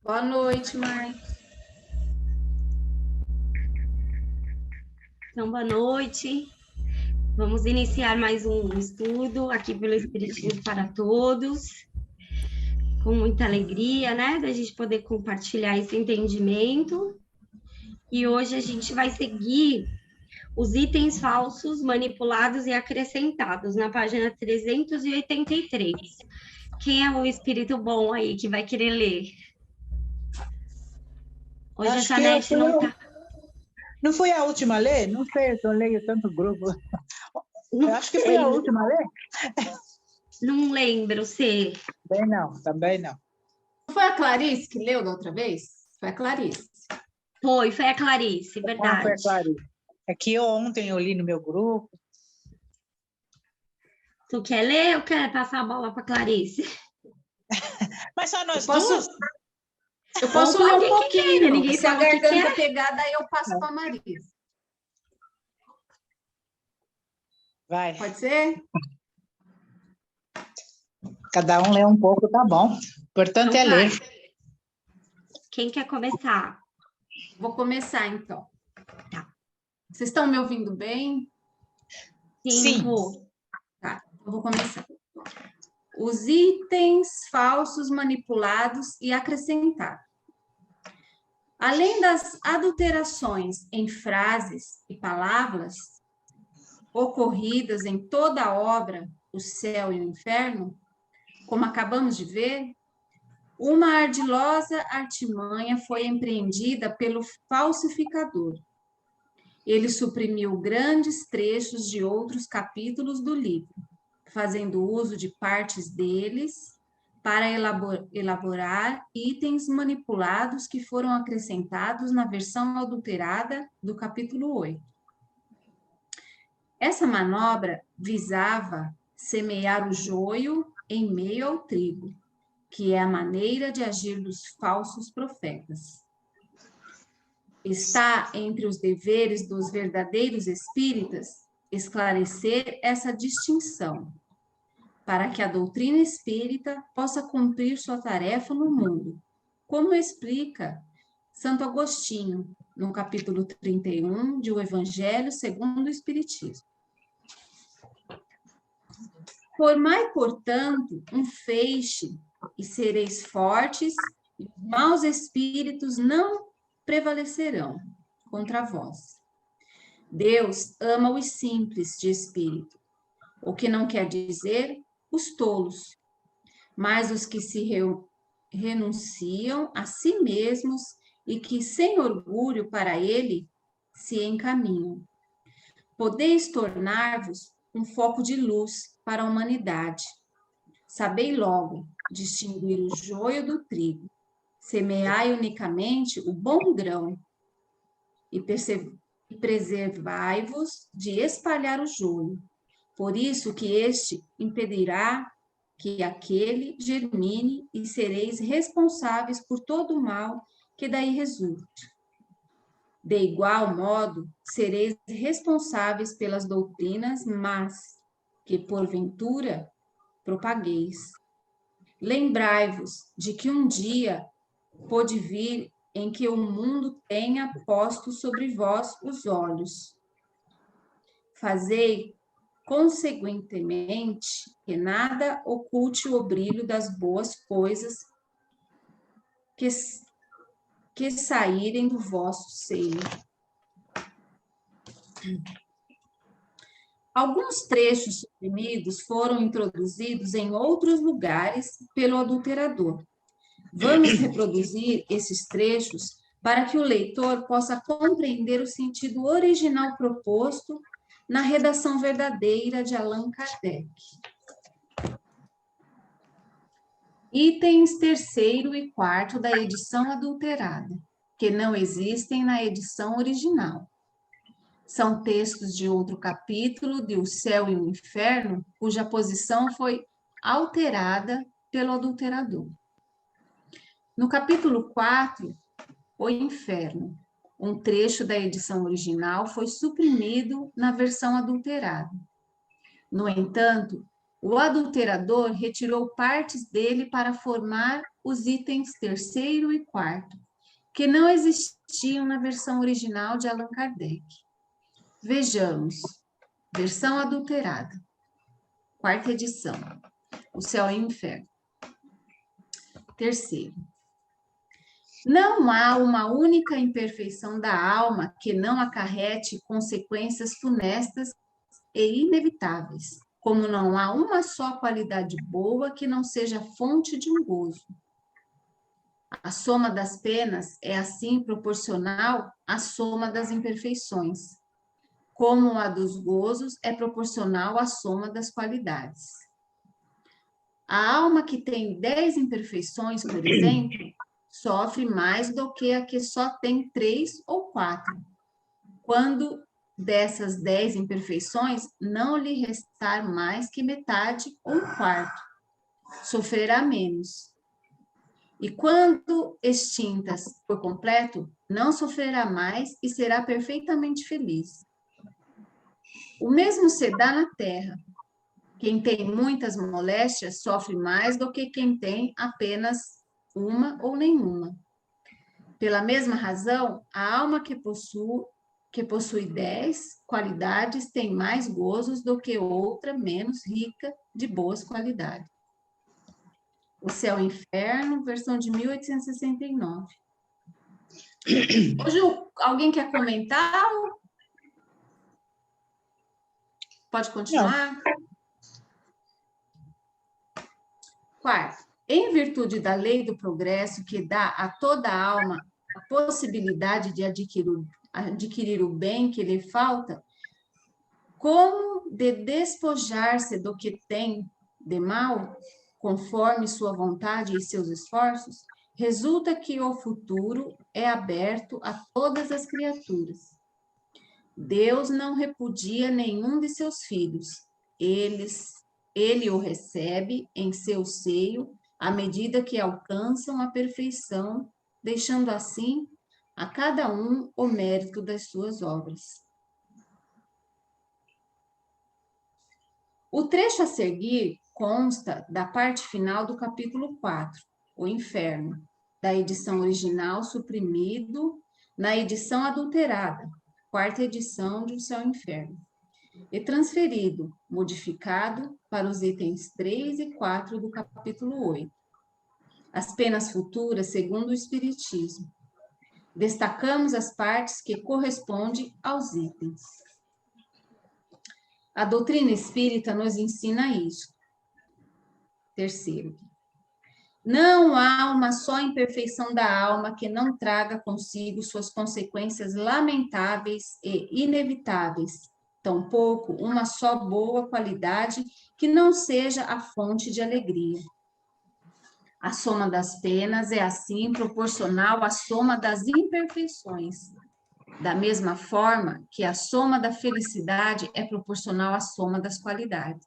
Boa noite, Mar. Então, boa noite. Vamos iniciar mais um estudo aqui pelo Espiritismo para Todos, com muita alegria, né, da gente poder compartilhar esse entendimento. E hoje a gente vai seguir os itens falsos, manipulados e acrescentados, na página 383. Quem é o espírito bom aí que vai querer ler? Hoje a Janete não tá. Não fui a última a ler? Não sei, eu leio tanto grupo. Não Eu acho que sei, fui a última a ler. não lembro se. Também não. Não foi a Clarice que leu da outra vez? Foi a Clarice. Foi a Clarice, Foi a verdade. Clarice. É que ontem eu li no meu grupo. Tu quer ler ou quer passar a bola para Clarice? Mas só nós Posso- duas? Eu posso Ou ler alguém um que queira, pouquinho. ninguém Se a falou que garganta quer. pegar, daí eu passo para a Marisa. Vai. Pode ser? Cada um lê um pouco, tá bom. O importante Então é ler. vai. Quem quer começar? Vou começar, então. Tá. Vocês estão me ouvindo bem? Sim. Tá, eu vou começar. Os itens falsos, manipulados e acrescentados. Além das adulterações em frases e palavras ocorridas em toda a obra O Céu e o Inferno, como acabamos de ver, uma ardilosa artimanha foi empreendida pelo falsificador. Ele suprimiu grandes trechos de outros capítulos do livro, fazendo uso de partes deles para elaborar itens manipulados que foram acrescentados na versão adulterada do capítulo 8. Essa manobra visava semear o joio em meio ao trigo, que é a maneira de agir dos falsos profetas. Está entre os deveres dos verdadeiros espíritas esclarecer essa distinção, para que a doutrina espírita possa cumprir sua tarefa no mundo, como explica Santo Agostinho, no capítulo 31 de O Evangelho segundo o Espiritismo. Formai, portanto, um feixe e sereis fortes, e os maus espíritos não prevalecerão contra vós. Deus ama os simples de espírito, o que não quer dizer os tolos, mas os que se renunciam a si mesmos e que, sem orgulho para ele, se encaminham. Podeis tornar-vos um foco de luz para a humanidade. Sabei logo distinguir o joio do trigo. Semeai unicamente o bom grão e preservai-vos de espalhar o joio. Por isso que este impedirá que aquele germine e sereis responsáveis por todo o mal que daí resulte. De igual modo, sereis responsáveis pelas doutrinas más que, porventura, propagueis. Lembrai-vos de que um dia pode vir em que o mundo tenha posto sobre vós os olhos. Fazei, consequentemente, que nada oculte o brilho das boas coisas que saírem do vosso seio. Alguns trechos suprimidos foram introduzidos em outros lugares pelo adulterador. Vamos reproduzir esses trechos para que o leitor possa compreender o sentido original proposto na redação verdadeira de Allan Kardec. Itens 3º e 4º da edição adulterada, que não existem na edição original. São textos de outro capítulo de O Céu e o Inferno, cuja posição foi alterada pelo adulterador. No capítulo 4, O Inferno, um trecho da edição original foi suprimido na versão adulterada. No entanto, O adulterador retirou partes dele para formar os itens terceiro e quarto, que não existiam na versão original de Allan Kardec. Vejamos, versão adulterada, quarta edição, O Céu e o Inferno. Terceiro, não há uma única imperfeição da alma que não acarrete consequências funestas e inevitáveis, como não há uma só qualidade boa que não seja fonte de um gozo. A soma das penas é assim proporcional à soma das imperfeições, como a dos gozos é proporcional à soma das qualidades. A alma que tem 10 imperfeições, por exemplo, sofre mais do que a que só tem 3 ou 4, quando dessas 10 imperfeições não lhe restar mais que metade ou um quarto, sofrerá menos. E quando extintas por completo, não sofrerá mais e será perfeitamente feliz. O mesmo se dá na terra. Quem tem muitas moléstias sofre mais do que quem tem apenas uma ou nenhuma. Pela mesma razão, a alma que possui 10 qualidades tem mais gozos do que outra menos rica de boas qualidades. O Céu e o Inferno, versão de 1869. Hoje, alguém quer comentar? Pode continuar? Quarto, em virtude da lei do progresso que dá a toda alma a possibilidade de adquirir o bem que lhe falta, como de despojar-se do que tem de mal, conforme sua vontade e seus esforços, resulta que o futuro é aberto a todas as criaturas. Deus não repudia nenhum de seus filhos. Ele o recebe em seu seio à medida que alcançam a perfeição, deixando assim a cada um o mérito das suas obras. O trecho a seguir consta da parte final do capítulo 4, O Inferno, da edição original suprimido na edição adulterada, quarta edição de O Céu e o Inferno, e transferido, modificado, para os itens 3 e 4 do capítulo 8. As penas futuras segundo o Espiritismo. Destacamos as partes que correspondem aos itens. A doutrina espírita nos ensina isso. Terceiro, não há uma só imperfeição da alma que não traga consigo suas consequências lamentáveis e inevitáveis, tampouco uma só boa qualidade que não seja a fonte de alegria. A soma das penas é assim proporcional à soma das imperfeições, da mesma forma que a soma da felicidade é proporcional à soma das qualidades.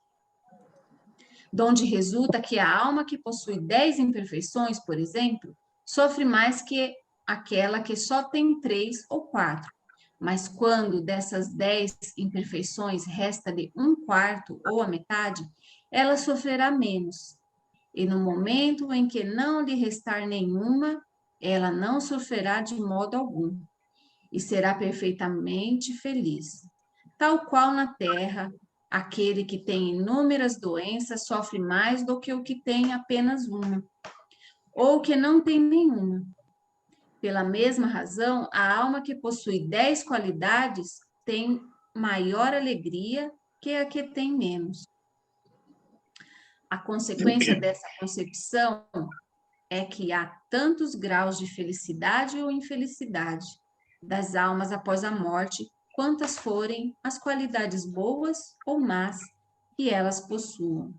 Donde resulta que a alma que possui 10 imperfeições, por exemplo, sofre mais que aquela que só tem 3 ou 4. Mas quando dessas 10 imperfeições resta-lhe um quarto ou a metade, ela sofrerá menos. E no momento em que não lhe restar nenhuma, ela não sofrerá de modo algum e será perfeitamente feliz. Tal qual na terra, aquele que tem inúmeras doenças sofre mais do que o que tem apenas uma, ou que não tem nenhuma. Pela mesma razão, a alma que possui 10 qualidades tem maior alegria que a que tem menos. A consequência dessa concepção é que há tantos graus de felicidade ou infelicidade das almas após a morte, quantas forem as qualidades boas ou más que elas possuam.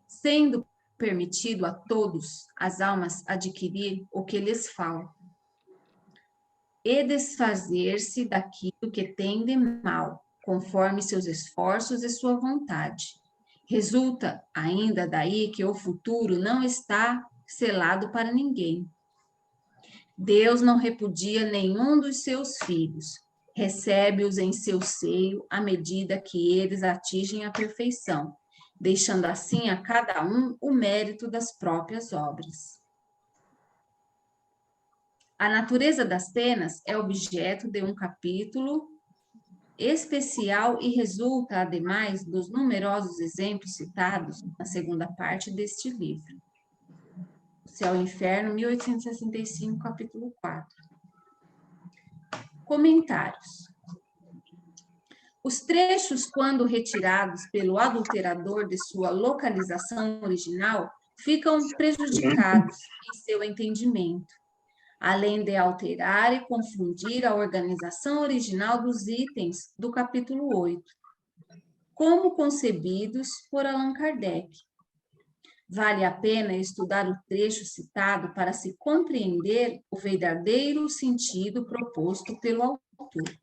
Sendo permitido a todos as almas adquirir o que lhes falta e desfazer-se daquilo que tem de mal, conforme seus esforços e sua vontade. Resulta ainda daí que o futuro não está selado para ninguém. Deus não repudia nenhum dos seus filhos, recebe-os em seu seio à medida que eles atingem a perfeição, deixando assim a cada um o mérito das próprias obras. A natureza das penas é objeto de um capítulo especial e resulta, ademais, dos numerosos exemplos citados na segunda parte deste livro. O Céu e o Inferno, 1865, capítulo 4. Comentários. Os trechos, quando retirados pelo adulterador de sua localização original, ficam prejudicados em seu entendimento, além de alterar e confundir a organização original dos itens do capítulo 8, como concebidos por Allan Kardec. Vale a pena estudar o trecho citado para se compreender o verdadeiro sentido proposto pelo autor.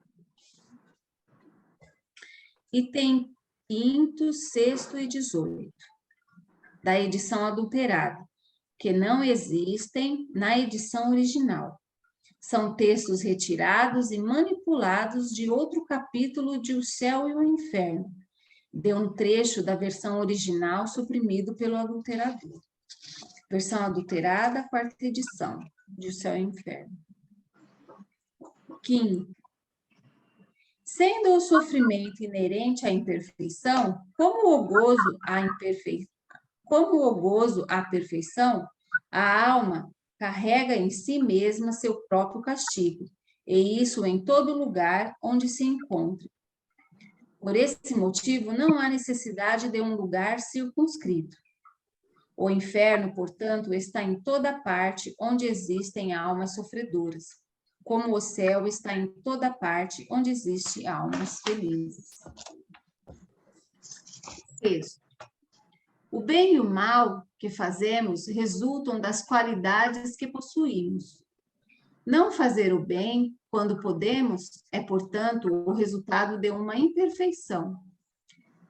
Item 5º, 6º e 18, da edição adulterada, que não existem na edição original. São textos retirados e manipulados de outro capítulo de O Céu e o Inferno, de um trecho da versão original suprimido pelo adulterador. Versão adulterada, 4ª edição, de O Céu e o Inferno. 5. Sendo o sofrimento inerente à imperfeição, como o gozo à perfeição, a alma carrega em si mesma seu próprio castigo, e isso em todo lugar onde se encontre. Por esse motivo, não há necessidade de um lugar circunscrito. O inferno, portanto, está em toda parte onde existem almas sofredoras, como o céu está em toda parte onde existem almas felizes. 6. O bem e o mal que fazemos resultam das qualidades que possuímos. Não fazer o bem, quando podemos, é, portanto, o resultado de uma imperfeição.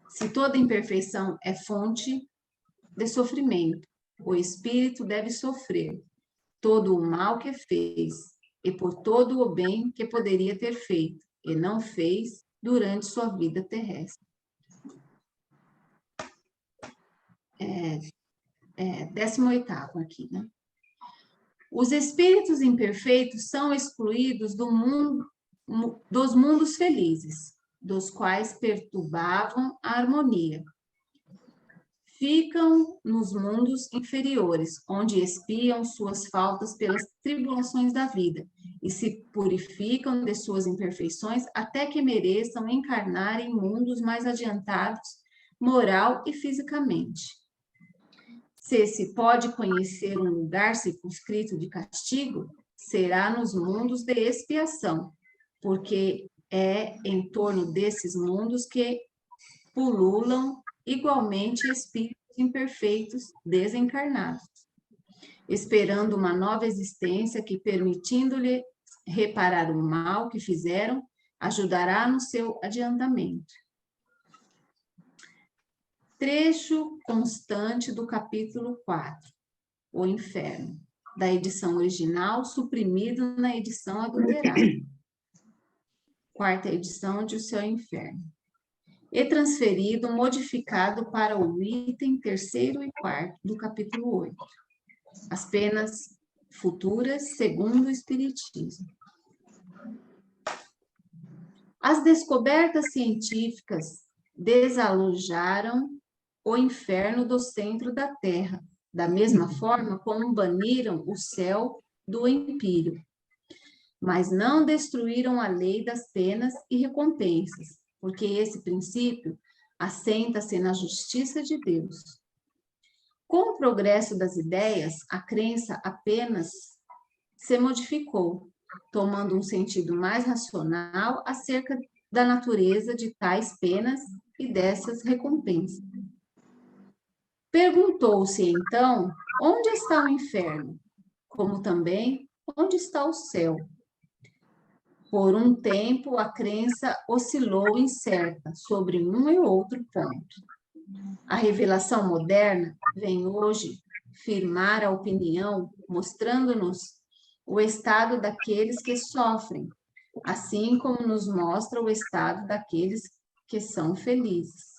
Se toda imperfeição é fonte de sofrimento, o espírito deve sofrer todo o mal que fez e por todo o bem que poderia ter feito e não fez durante sua vida terrestre. 18º aqui, né? Os espíritos imperfeitos são excluídos dos mundos felizes, dos quais perturbavam a harmonia. Ficam nos mundos inferiores, onde expiam suas faltas pelas tribulações da vida e se purificam de suas imperfeições até que mereçam encarnar em mundos mais adiantados, moral e fisicamente. Se pode conhecer um lugar circunscrito de castigo, será nos mundos de expiação, porque é em torno desses mundos que pululam igualmente espíritos imperfeitos desencarnados, esperando uma nova existência que, permitindo-lhe reparar o mal que fizeram, ajudará no seu adiantamento. Trecho constante do capítulo 4, O Inferno, da edição original, suprimido na edição adulterada. 4ª edição de O Céu e o Inferno. E transferido, modificado para o item 3º e 4º do capítulo 8. As penas futuras segundo o Espiritismo. As descobertas científicas desalojaram o inferno do centro da Terra, da mesma forma como baniram o céu do empírio. Mas não destruíram a lei das penas e recompensas, porque esse princípio assenta-se na justiça de Deus. Com o progresso das ideias, a crença apenas se modificou, tomando um sentido mais racional acerca da natureza de tais penas e dessas recompensas. Perguntou-se, então, onde está o inferno? Como também, onde está o céu? Por um tempo, a crença oscilou incerta sobre um e outro ponto. A revelação moderna vem hoje firmar a opinião, mostrando-nos o estado daqueles que sofrem, assim como nos mostra o estado daqueles que são felizes.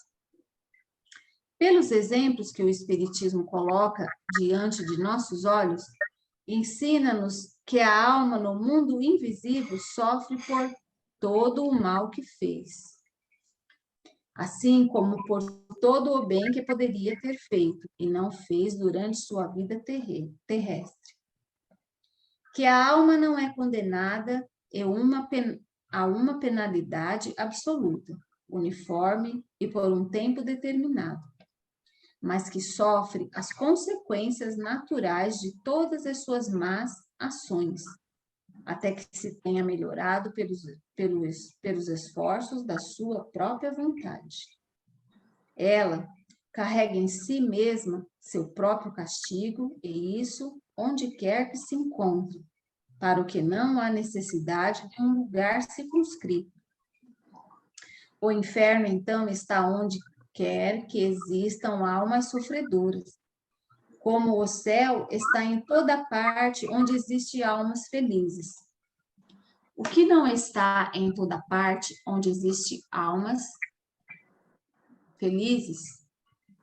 Pelos exemplos que o Espiritismo coloca diante de nossos olhos, ensina-nos que a alma no mundo invisível sofre por todo o mal que fez, assim como por todo o bem que poderia ter feito e não fez durante sua vida terrestre. Que a alma não é condenada a uma penalidade absoluta, uniforme e por um tempo determinado, mas que sofre as consequências naturais de todas as suas más ações, até que se tenha melhorado pelos esforços da sua própria vontade. Ela carrega em si mesma seu próprio castigo, e isso onde quer que se encontre, para o que não há necessidade de um lugar circunscrito. O inferno, então, está onde quer que existam almas sofredoras, como o céu está em toda parte onde existem almas felizes. O que não está em toda parte onde existem almas felizes?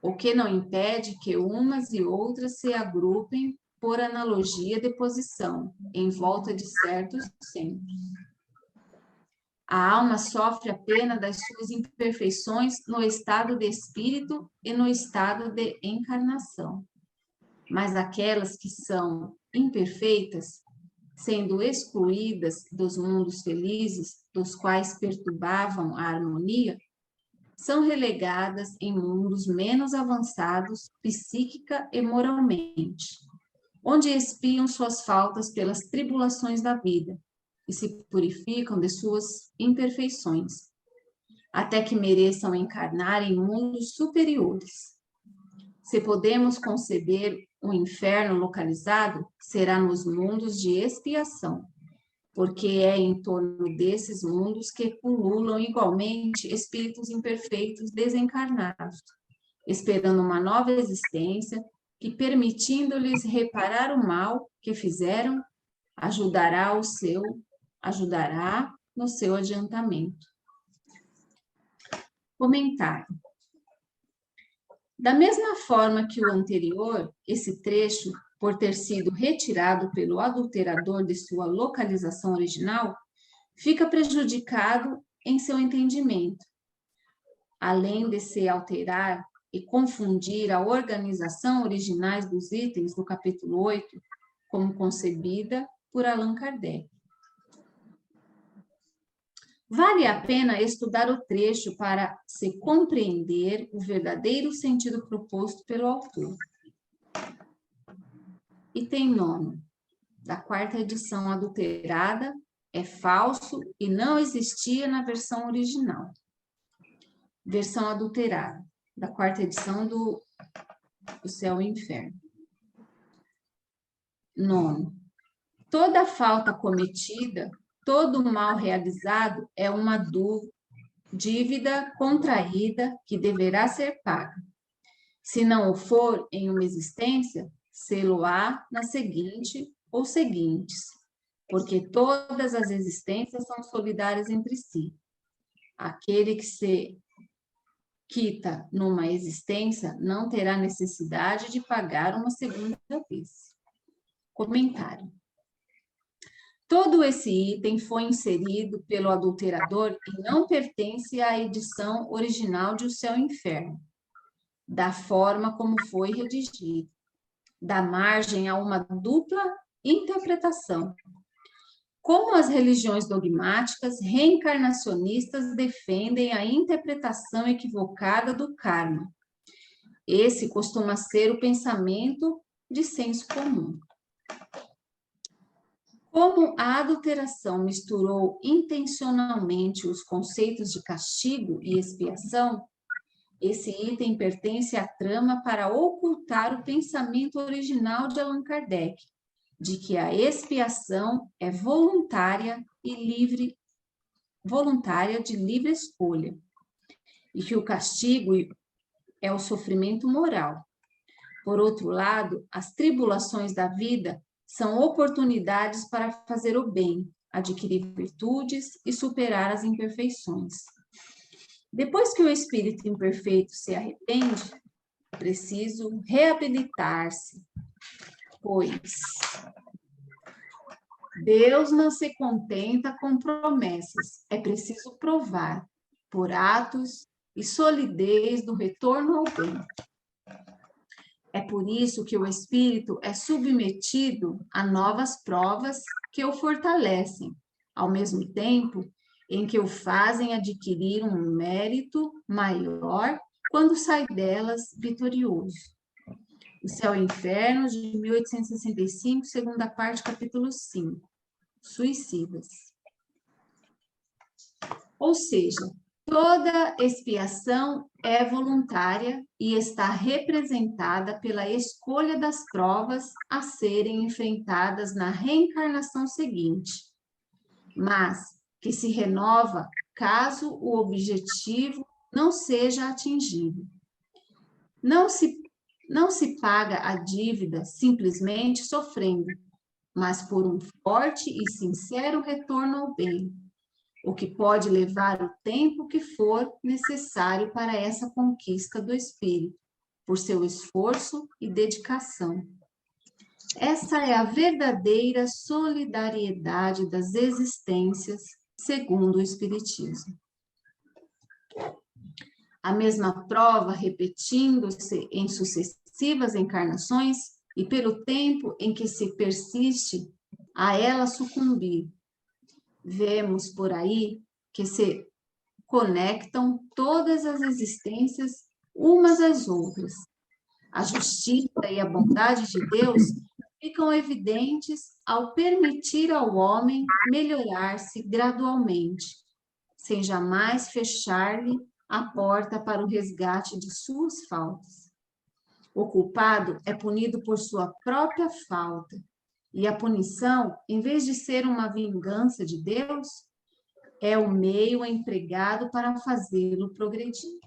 O que não impede que umas e outras se agrupem por analogia de posição, em volta de certos centros. A alma sofre a pena das suas imperfeições no estado de espírito e no estado de encarnação. Mas aquelas que são imperfeitas, sendo excluídas dos mundos felizes, dos quais perturbavam a harmonia, são relegadas em mundos menos avançados, psíquica e moralmente, onde expiam suas faltas pelas tribulações da vida e se purificam de suas imperfeições, até que mereçam encarnar em mundos superiores. Se podemos conceber um inferno localizado, será nos mundos de expiação, porque é em torno desses mundos que pululam igualmente espíritos imperfeitos desencarnados, esperando uma nova existência que, permitindo-lhes reparar o mal que fizeram, ajudará no seu adiantamento. Comentário. Da mesma forma que o anterior, esse trecho, por ter sido retirado pelo adulterador de sua localização original, fica prejudicado em seu entendimento, além de se alterar e confundir a organização originais dos itens do capítulo 8, como concebida por Allan Kardec. Vale a pena estudar o trecho para se compreender o verdadeiro sentido proposto pelo autor. Item 9, da 4ª edição adulterada, é falso e não existia na versão original. Versão adulterada, da 4ª edição do Céu e Inferno. 9. Toda falta cometida, todo mal realizado é uma dívida contraída que deverá ser paga. Se não o for em uma existência, sê-lo-á na seguinte ou seguintes, porque todas as existências são solidárias entre si. Aquele que se quita numa existência não terá necessidade de pagar uma segunda vez. Comentário. Todo esse item foi inserido pelo adulterador e não pertence à edição original de O Céu e o Inferno, da forma como foi redigido. Dá margem a uma dupla interpretação. Como as religiões dogmáticas reencarnacionistas defendem a interpretação equivocada do karma. Esse costuma ser o pensamento de senso comum. Como a adulteração misturou intencionalmente os conceitos de castigo e expiação, esse item pertence à trama para ocultar o pensamento original de Allan Kardec, de que a expiação é voluntária de livre escolha, e que o castigo é o sofrimento moral. Por outro lado, as tribulações da vida são oportunidades para fazer o bem, adquirir virtudes e superar as imperfeições. Depois que o espírito imperfeito se arrepende, é preciso reabilitar-se, pois Deus não se contenta com promessas, é preciso provar, por atos e solidez do retorno ao bem. É por isso que o espírito é submetido a novas provas que o fortalecem, ao mesmo tempo em que o fazem adquirir um mérito maior quando sai delas vitorioso. O Céu e o Inferno, de 1865, segunda parte, capítulo 5. Suicidas. Ou seja, toda expiação é voluntária e está representada pela escolha das provas a serem enfrentadas na reencarnação seguinte, mas que se renova caso o objetivo não seja atingido. Não se paga a dívida simplesmente sofrendo, mas por um forte e sincero retorno ao bem, o que pode levar o tempo que for necessário para essa conquista do espírito, por seu esforço e dedicação. Essa é a verdadeira solidariedade das existências, segundo o Espiritismo. A mesma prova repetindo-se em sucessivas encarnações e pelo tempo em que se persiste a ela sucumbir. Vemos por aí que se conectam todas as existências umas às outras. A justiça e a bondade de Deus ficam evidentes ao permitir ao homem melhorar-se gradualmente, sem jamais fechar-lhe a porta para o resgate de suas faltas. O culpado é punido por sua própria falta, e a punição, em vez de ser uma vingança de Deus, é o meio empregado para fazê-lo progredir.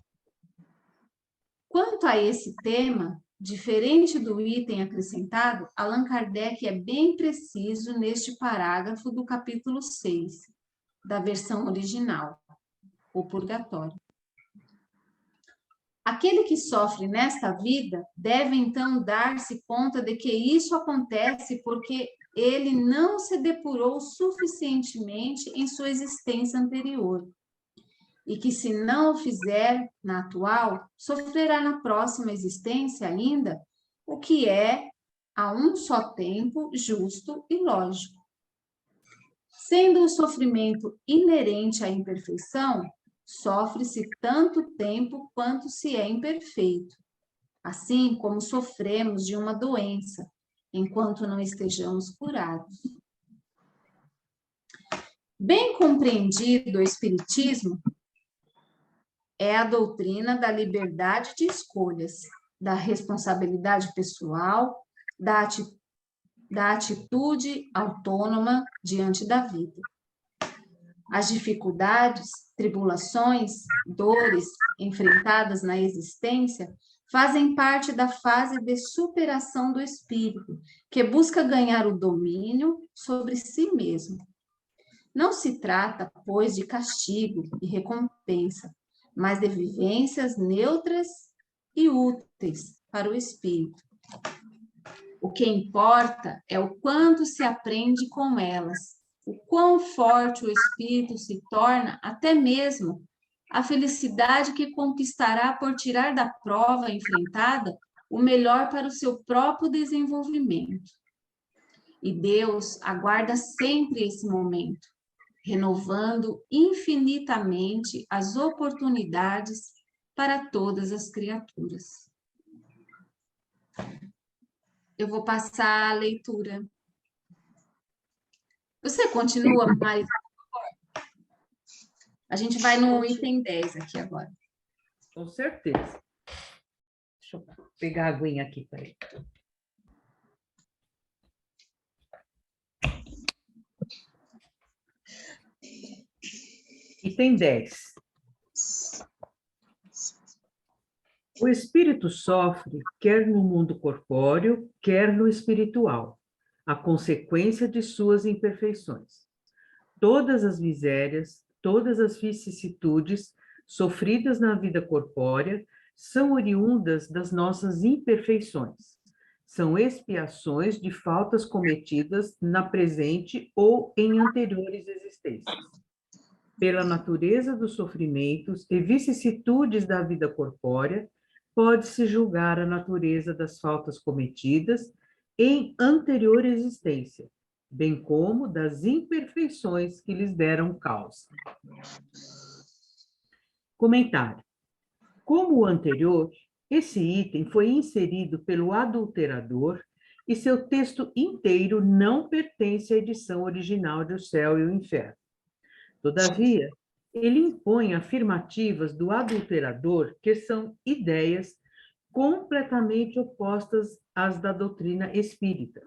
Quanto a esse tema, diferente do item acrescentado, Allan Kardec é bem preciso neste parágrafo do capítulo 6, da versão original, o purgatório. Aquele que sofre nesta vida deve então dar-se conta de que isso acontece porque ele não se depurou suficientemente em sua existência anterior, e que se não o fizer na atual, sofrerá na próxima existência ainda, o que é, a um só tempo, justo e lógico. Sendo o sofrimento inerente à imperfeição, sofre-se tanto tempo quanto se é imperfeito, assim como sofremos de uma doença, enquanto não estejamos curados. Bem compreendido o Espiritismo, é a doutrina da liberdade de escolhas, da responsabilidade pessoal, da atitude autônoma diante da vida. As dificuldades, tribulações, dores enfrentadas na existência fazem parte da fase de superação do espírito, que busca ganhar o domínio sobre si mesmo. Não se trata, pois, de castigo e recompensa, mas de vivências neutras e úteis para o espírito. O que importa é o quanto se aprende com elas, o quão forte o espírito se torna, até mesmo a felicidade que conquistará por tirar da prova enfrentada o melhor para o seu próprio desenvolvimento. E Deus aguarda sempre esse momento, renovando infinitamente as oportunidades para todas as criaturas. Eu vou passar a leitura. Você continua mais? A gente vai no item 10 aqui agora. Com certeza. Deixa eu pegar a aguinha aqui para ele. Item 10. O espírito sofre, quer no mundo corpóreo, quer no espiritual, a consequência de suas imperfeições. Todas as misérias, todas as vicissitudes sofridas na vida corpórea são oriundas das nossas imperfeições. São expiações de faltas cometidas na presente ou em anteriores existências. Pela natureza dos sofrimentos e vicissitudes da vida corpórea, pode-se julgar a natureza das faltas cometidas em anterior existência, bem como das imperfeições que lhes deram causa. Comentário. Como o anterior, esse item foi inserido pelo adulterador e seu texto inteiro não pertence à edição original de O Céu e o Inferno. Todavia, ele impõe afirmativas do adulterador que são ideias completamente opostas às da doutrina espírita.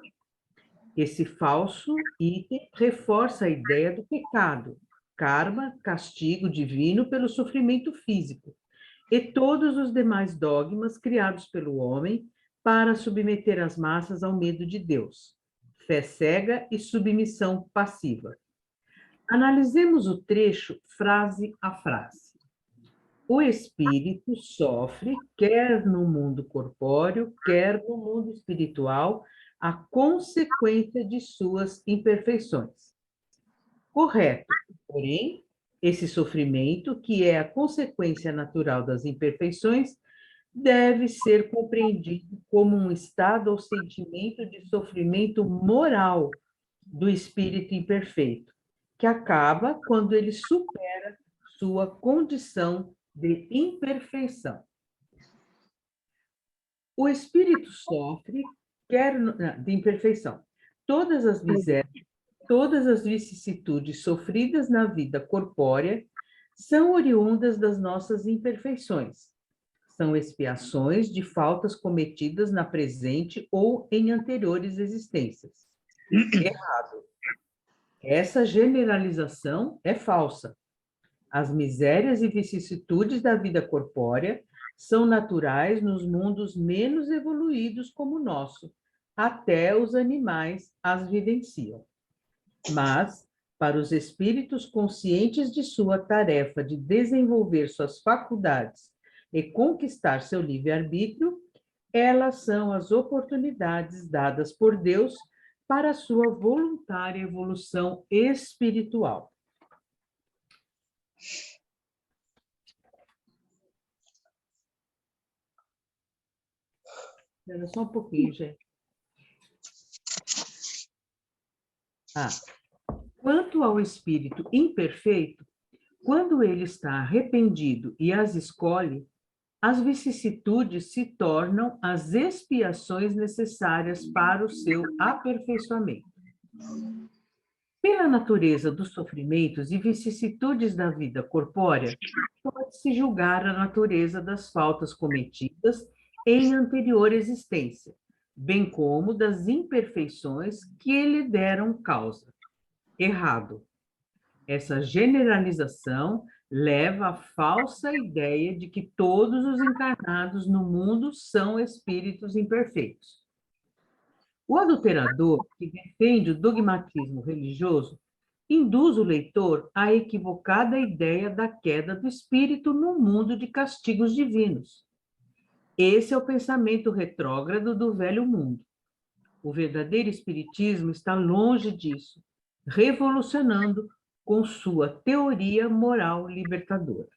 Esse falso item reforça a ideia do pecado, karma, castigo divino pelo sofrimento físico, e todos os demais dogmas criados pelo homem para submeter as massas ao medo de Deus, fé cega e submissão passiva. Analisemos o trecho frase a frase. O espírito sofre, quer no mundo corpóreo, quer no mundo espiritual, a consequência de suas imperfeições. Correto, porém, esse sofrimento, que é a consequência natural das imperfeições, deve ser compreendido como um estado ou sentimento de sofrimento moral do espírito imperfeito, que acaba quando ele supera sua condição de imperfeição. O espírito sofre, de imperfeição. Todas as misérias, todas as vicissitudes sofridas na vida corpórea são oriundas das nossas imperfeições. São expiações de faltas cometidas na presente ou em anteriores existências. Errado. Essa generalização é falsa. As misérias e vicissitudes da vida corpórea são naturais nos mundos menos evoluídos como o nosso. Até os animais as vivenciam. Mas, para os espíritos conscientes de sua tarefa de desenvolver suas faculdades e conquistar seu livre-arbítrio, elas são as oportunidades dadas por Deus para a sua voluntária evolução espiritual. Espera só um pouquinho, gente. Quanto ao espírito imperfeito, quando ele está arrependido e as escolhe, as vicissitudes se tornam as expiações necessárias para o seu aperfeiçoamento. Pela natureza dos sofrimentos e vicissitudes da vida corpórea, pode-se julgar a natureza das faltas cometidas em anterior existência, bem como das imperfeições que lhe deram causa. Errado. Essa generalização leva à falsa ideia de que todos os encarnados no mundo são espíritos imperfeitos. O adulterador, que defende o dogmatismo religioso, induz o leitor à equivocada ideia da queda do espírito no mundo de castigos divinos. Esse é o pensamento retrógrado do velho mundo. O verdadeiro espiritismo está longe disso, revolucionando com sua teoria moral libertadora.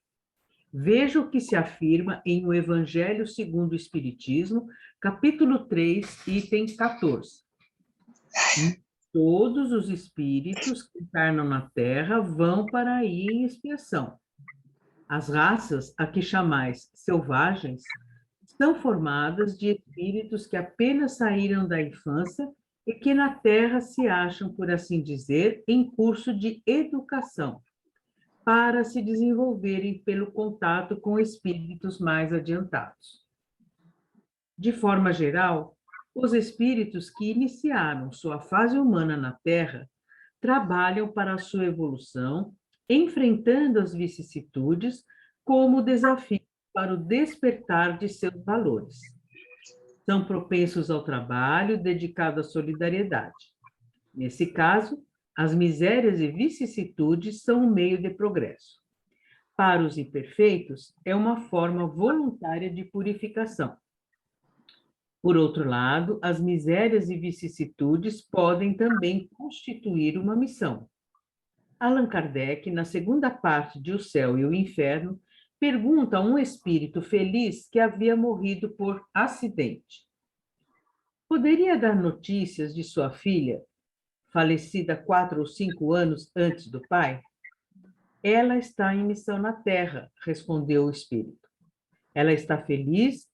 Veja o que se afirma em O Evangelho segundo o Espiritismo, capítulo 3, item 14. Todos os espíritos que encarnam na Terra vão para aí em expiação. As raças a que chamais selvagens são formadas de espíritos que apenas saíram da infância e que na Terra se acham, por assim dizer, em curso de educação, para se desenvolverem pelo contato com espíritos mais adiantados. De forma geral, os espíritos que iniciaram sua fase humana na Terra trabalham para a sua evolução, enfrentando as vicissitudes como desafio para o despertar de seus valores. São propensos ao trabalho dedicado à solidariedade. Nesse caso, as misérias e vicissitudes são um meio de progresso. para os imperfeitos, é uma forma voluntária de purificação. Por outro lado, as misérias e vicissitudes podem também constituir uma missão. Allan Kardec, na segunda parte de O Céu e o Inferno, pergunta a um espírito feliz que havia morrido por acidente: poderia dar notícias de sua filha, falecida 4 ou 5 anos antes do pai? Ela está em missão na Terra, respondeu o espírito. Ela está feliz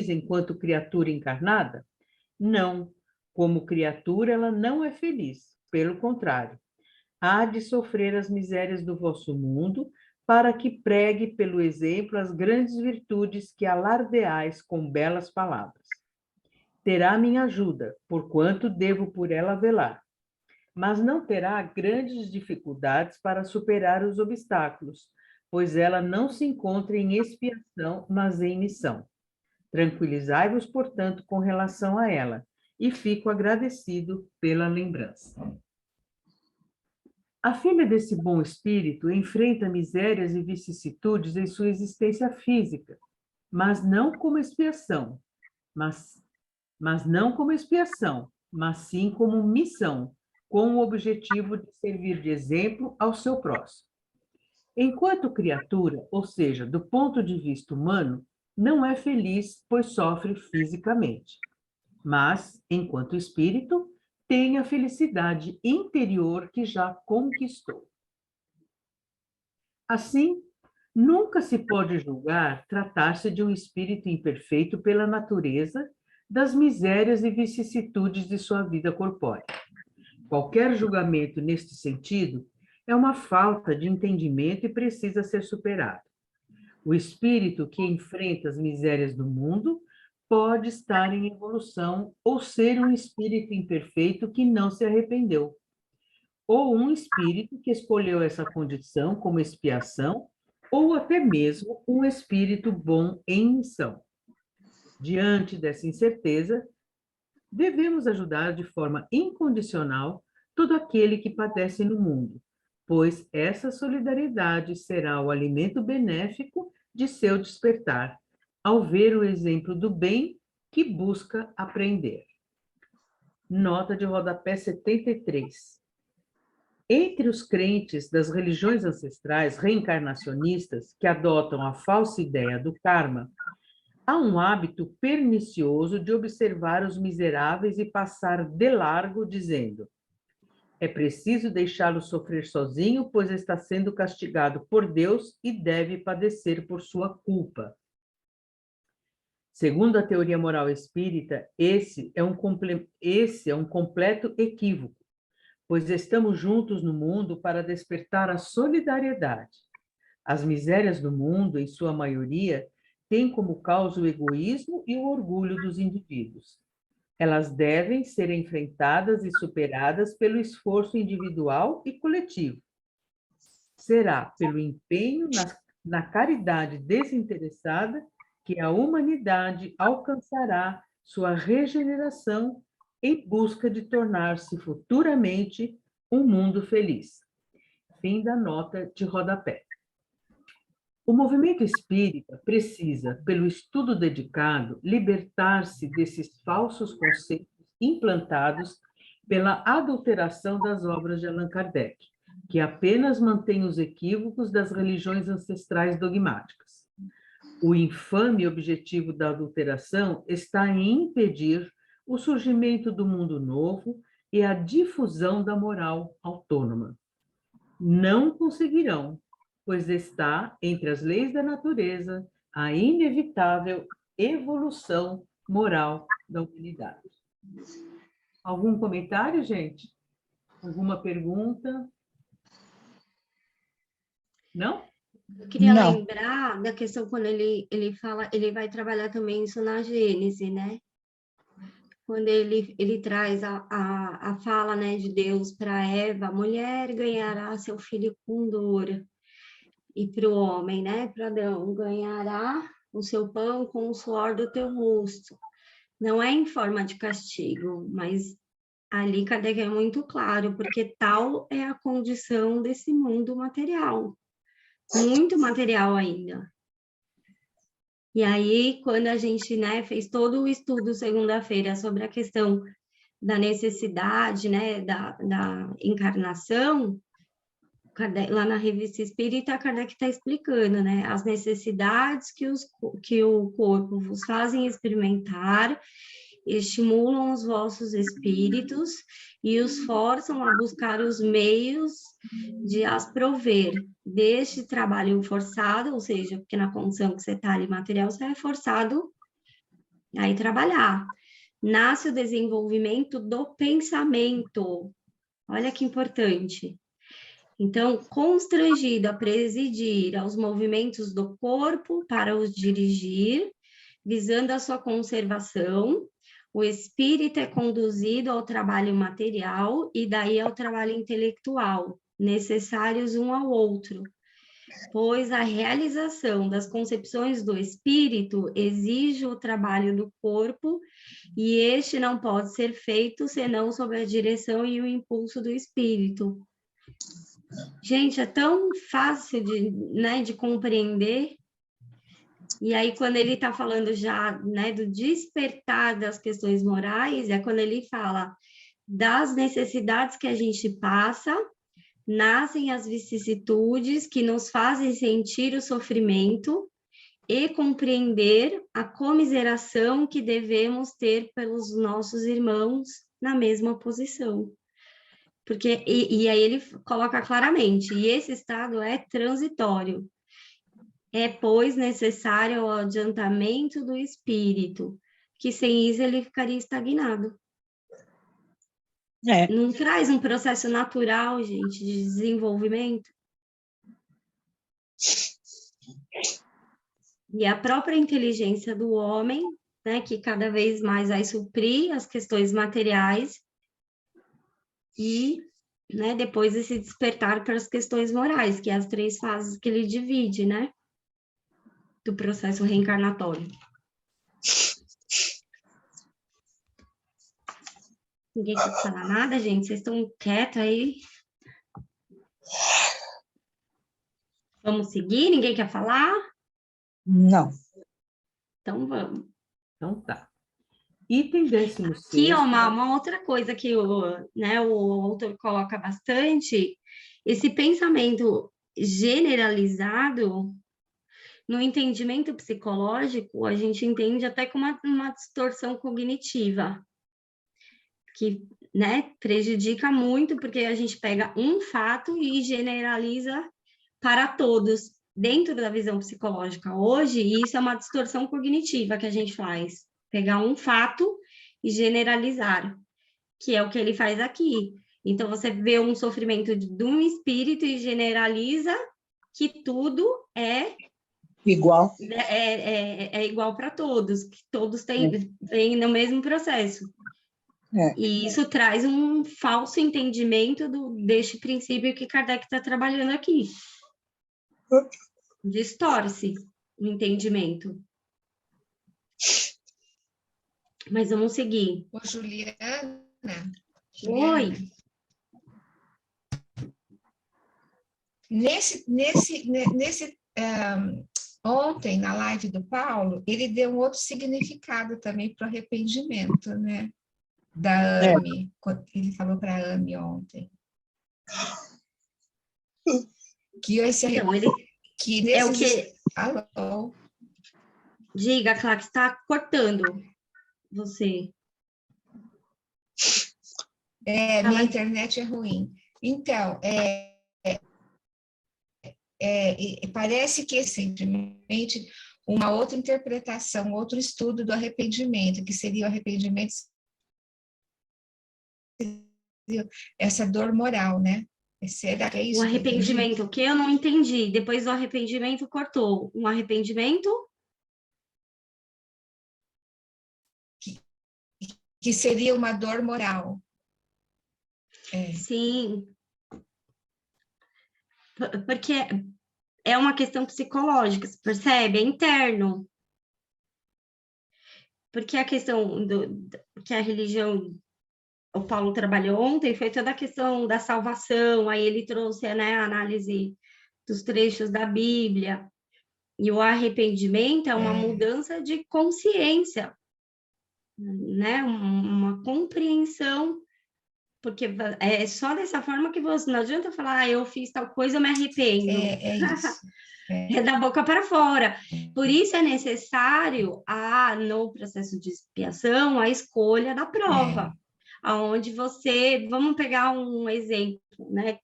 enquanto criatura encarnada? Não, como criatura ela não é feliz, pelo contrário. Há de sofrer as misérias do vosso mundo, para que pregue pelo exemplo as grandes virtudes que alardeais com belas palavras. Terá minha ajuda, porquanto devo por ela velar, mas não terá grandes dificuldades para superar os obstáculos, pois ela não se encontra em expiação, mas em missão. Tranquilizai-vos, portanto, com relação a ela, e fico agradecido pela lembrança. A filha desse bom espírito enfrenta misérias e vicissitudes em sua existência física, mas não como expiação, mas sim como missão, com o objetivo de servir de exemplo ao seu próximo. Enquanto criatura, ou seja, do ponto de vista humano, não é feliz, pois sofre fisicamente. Mas, enquanto espírito, tem a felicidade interior que já conquistou. Assim, nunca se pode julgar tratar-se de um espírito imperfeito pela natureza das misérias e vicissitudes de sua vida corpórea. Qualquer julgamento neste sentido é uma falta de entendimento e precisa ser superado. O espírito que enfrenta as misérias do mundo pode estar em evolução ou ser um espírito imperfeito que não se arrependeu, ou um espírito que escolheu essa condição como expiação, ou até mesmo um espírito bom em missão. Diante dessa incerteza, devemos ajudar de forma incondicional todo aquele que padece no mundo, pois essa solidariedade será o alimento benéfico de seu despertar, ao ver o exemplo do bem que busca aprender. Nota de rodapé 73. Entre os crentes das religiões ancestrais reencarnacionistas que adotam a falsa ideia do karma, há um hábito pernicioso de observar os miseráveis e passar de largo, dizendo: é preciso deixá-lo sofrer sozinho, pois está sendo castigado por Deus e deve padecer por sua culpa. Segundo a teoria moral espírita, esse é um completo equívoco, pois estamos juntos no mundo para despertar a solidariedade. As misérias do mundo, em sua maioria, têm como causa o egoísmo e o orgulho dos indivíduos. Elas devem ser enfrentadas e superadas pelo esforço individual e coletivo. Será pelo empenho na caridade desinteressada que a humanidade alcançará sua regeneração em busca de tornar-se futuramente um mundo feliz. Fim da nota de rodapé. O movimento espírita precisa, pelo estudo dedicado, libertar-se desses falsos conceitos implantados pela adulteração das obras de Allan Kardec, que apenas mantém os equívocos das religiões ancestrais dogmáticas. O infame objetivo da adulteração está em impedir o surgimento do mundo novo e a difusão da moral autônoma. Não conseguirão, pois está entre as leis da natureza a inevitável evolução moral da humanidade. Algum comentário, gente? Alguma pergunta? Não? Eu queria Não. lembrar da questão quando ele fala, ele vai trabalhar também isso na Gênese, né? Quando ele traz a fala, né, de Deus para Eva: a mulher ganhará seu filho com dor. E para o homem, né, para Adão: ganhará o seu pão com o suor do teu rosto. Não é em forma de castigo, mas ali Kardec é muito claro, porque tal é a condição desse mundo material. muito material ainda. E aí, quando a gente, né, fez todo o estudo segunda-feira sobre a questão da necessidade, né, da encarnação, Kardec, lá na Revista Espírita, Kardec está explicando, né, as necessidades que o corpo vos fazem experimentar, estimulam os vossos espíritos e os forçam a buscar os meios de as prover deste trabalho forçado, ou seja, porque na condição que você está ali material, você é forçado a ir trabalhar. Nasce o desenvolvimento do pensamento. Olha que importante. Então, constrangido a presidir aos movimentos do corpo para os dirigir, visando a sua conservação, o espírito é conduzido ao trabalho material e daí ao trabalho intelectual, necessários um ao outro, pois a realização das concepções do espírito exige o trabalho do corpo e este não pode ser feito senão sob a direção e o impulso do espírito. Gente, é tão fácil de compreender. E aí, quando ele está falando já, né, do despertar das questões morais, é quando ele fala das necessidades que a gente passa, nascem as vicissitudes que nos fazem sentir o sofrimento e compreender a comiseração que devemos ter pelos nossos irmãos na mesma posição. Porque, e aí ele coloca claramente, e esse estado é transitório. É, pois, necessário o adiantamento do espírito, que sem isso ele ficaria estagnado. Não traz um processo natural, gente, de desenvolvimento? E a própria inteligência do homem, né, que cada vez mais vai suprir as questões materiais, e, né, depois esse despertar para as questões morais, que é as 3 fases que ele divide, né, do processo reencarnatório. Ninguém quer falar nada, gente? Vocês estão quietos aí? Vamos seguir? Ninguém quer falar? Não. Então vamos. Então tá. Item 16. Aqui, ó, uma outra coisa que o autor coloca bastante, esse pensamento generalizado, no entendimento psicológico, a gente entende até como uma distorção cognitiva, que, né, prejudica muito, porque a gente pega um fato e generaliza para todos, dentro da visão psicológica hoje, e isso é uma distorção cognitiva que a gente faz. Pegar um fato e generalizar, que é o que ele faz aqui. Então, você vê um sofrimento de um espírito e generaliza que tudo é igual. É igual para todos, que todos têm no mesmo processo. E isso traz um falso entendimento deste princípio que Kardec está trabalhando aqui. Distorce o entendimento. Mas vamos seguir. Ô, Juliana. Oi. Ontem, na live do Paulo, ele deu um outro significado também para o arrependimento, né? Da AME. Ele falou para a AME ontem. Que esse que nesses... é o que... Alô? Diga, Clara, que está cortando você. Minha internet é ruim. Então, parece que recentemente uma outra interpretação, outro estudo do arrependimento, que seria o arrependimento, essa dor moral, né? Será que é isso? O arrependimento, o que eu não entendi. Depois do arrependimento, cortou. Um arrependimento? Que seria uma dor moral. Sim. Porque é uma questão psicológica, você percebe? É interno. Porque a questão que a religião, o Paulo trabalhou ontem, foi toda a questão da salvação, aí ele trouxe, né, a análise dos trechos da Bíblia. E o arrependimento é uma mudança de consciência, né? Uma compreensão, porque é só dessa forma que você não adianta falar, eu fiz tal coisa, eu me arrependo. É isso. É da boca para fora. Por isso é necessário, no processo de expiação, a escolha da prova. Aonde você, vamos pegar um exemplo, né?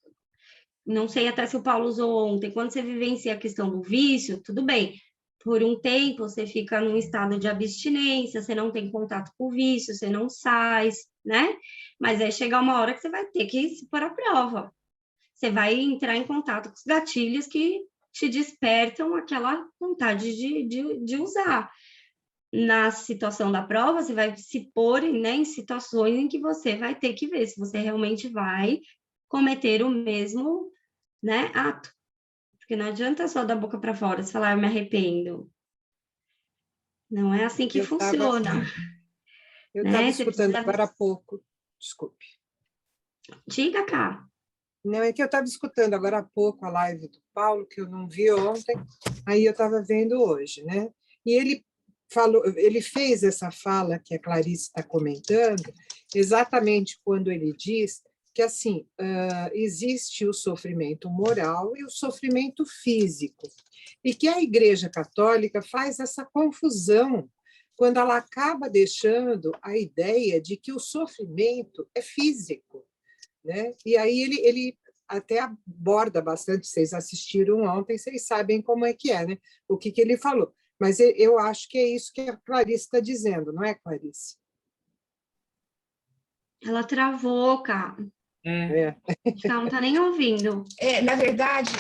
Não sei até se o Paulo usou ontem, quando você vivencia a questão do vício, tudo bem. Por um tempo, você fica num estado de abstinência, você não tem contato com o vício, você não sai, né? Mas aí chega uma hora que você vai ter que se pôr à prova. Você vai entrar em contato com os gatilhos que te despertam aquela vontade de usar. Na situação da prova, você vai se pôr, né, em situações em que você vai ter que ver se você realmente vai cometer o mesmo, né, ato. Porque não adianta só da boca para fora, você falar, eu me arrependo. Não é assim que funciona. Eu né? estava Você escutando precisa... agora há pouco, desculpe. Diga, cá. Não, é que eu estava escutando agora há pouco a live do Paulo, que eu não vi ontem, aí eu estava vendo hoje, né? E ele falou, ele fez essa fala que a Clarice está comentando, exatamente quando ele diz que, assim, existe o sofrimento moral e o sofrimento físico, e que a Igreja Católica faz essa confusão quando ela acaba deixando a ideia de que o sofrimento é físico, né? E aí ele até aborda bastante, vocês assistiram ontem, vocês sabem como é que é, né? O que ele falou. Mas eu acho que é isso que a Clarice está dizendo, não é, Clarice? Ela travou, cara. Acho que ela não está nem ouvindo. Na verdade,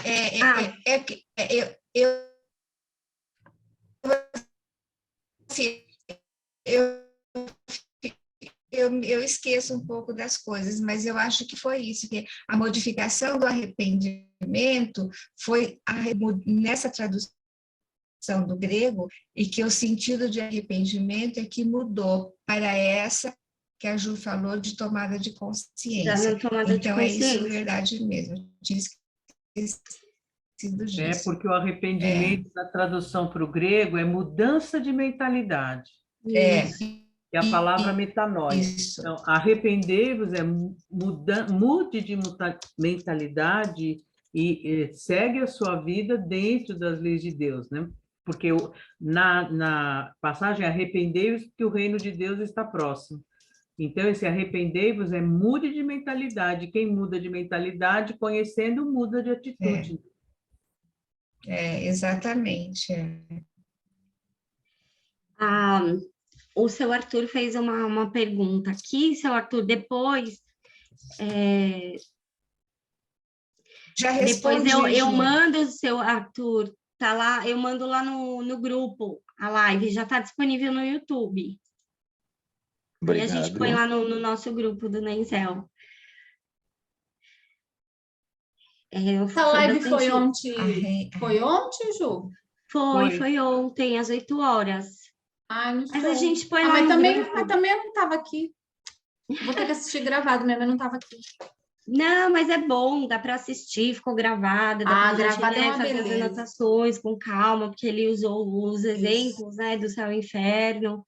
eu esqueço um pouco das coisas, mas eu acho que foi isso, que a modificação do arrependimento foi nessa tradução do grego, e que o sentido de arrependimento é que mudou para essa que a Ju falou de tomada de consciência. Então, é isso, verdade mesmo. Eu tinha esquecido disso. Porque o arrependimento, na tradução para o grego, é mudança de mentalidade. É a palavra metanoia. Isso. Então, arrependei-vos é mude de mentalidade e segue a sua vida dentro das leis de Deus, né? Porque na passagem, arrependei-vos que o reino de Deus está próximo. Então, esse arrependei-vos é mude de mentalidade. Quem muda de mentalidade, conhecendo, muda de atitude. Exatamente. O seu Arthur fez uma pergunta aqui, seu Arthur, depois... Já respondi. Depois eu mando o seu Arthur, tá lá, eu mando lá no grupo a live, já está disponível no YouTube. Obrigado. Aí a gente põe lá no nosso grupo do Nencel. Essa live foi ontem. Foi ontem, Ju? Foi ontem, às 8 horas. Não sei. Mas a gente põe lá mas no também, grupo. Mas também eu não estava aqui. Vou ter que assistir gravado, minha mãe não estava aqui. Não, mas é bom, dá para assistir, ficou gravada, dá para gravada é uma fazer as beleza. anotações com calma, porque ele usou os exemplos, né, do céu e inferno.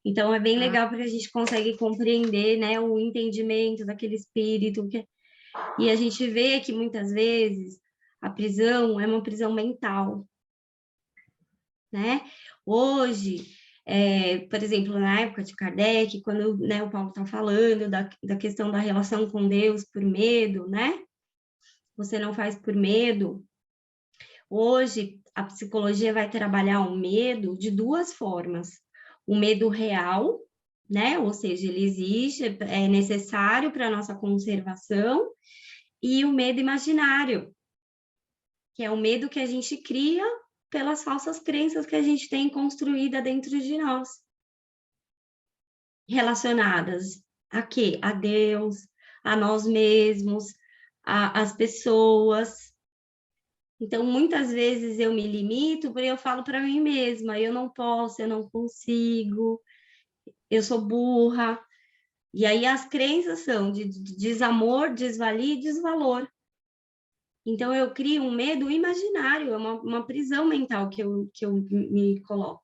Então, é bem legal porque a gente consegue compreender, né, o entendimento daquele espírito. E a gente vê que, muitas vezes, a prisão é uma prisão mental, né? Hoje, por exemplo, na época de Kardec, quando, né, o Paulo está falando da questão da relação com Deus por medo, né? Você não faz por medo. Hoje, a psicologia vai trabalhar o medo de duas formas. O medo real, né? Ou seja, ele existe, é necessário para a nossa conservação, e o medo imaginário, que é o medo que a gente cria pelas falsas crenças que a gente tem construída dentro de nós, relacionadas a quê? A Deus, a nós mesmos, às pessoas. Então, muitas vezes eu me limito porque eu falo para mim mesma, eu não posso, eu não consigo, eu sou burra. E aí as crenças são de desamor, desvalia e desvalor. Então, eu crio um medo imaginário, é uma prisão mental que eu me coloco.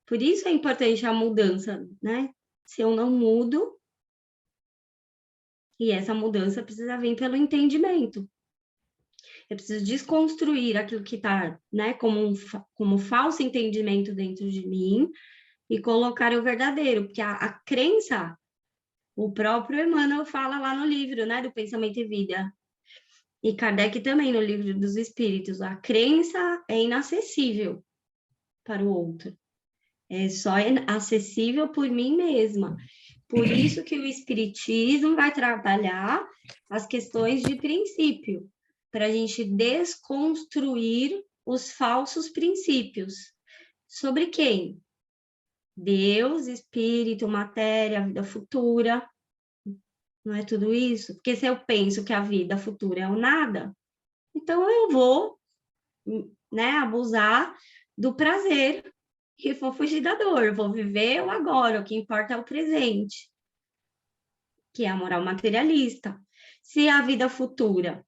Por isso é importante a mudança, né? Se eu não mudo, e essa mudança precisa vir pelo entendimento. Eu preciso desconstruir aquilo que está, né, como falso entendimento dentro de mim e colocar o verdadeiro, porque a crença, o próprio Emmanuel fala lá no livro, né, do Pensamento e Vida, e Kardec também no livro dos Espíritos, a crença é inacessível para o outro, é só acessível por mim mesma. Por isso que o Espiritismo vai trabalhar as questões de princípio, para a gente desconstruir os falsos princípios. Sobre quem? Deus, Espírito, matéria, vida futura. Não é tudo isso? Porque se eu penso que a vida futura é o nada, então eu vou, né, abusar do prazer e vou fugir da dor, vou viver o agora, o que importa é o presente, que é a moral materialista. Se a vida futura,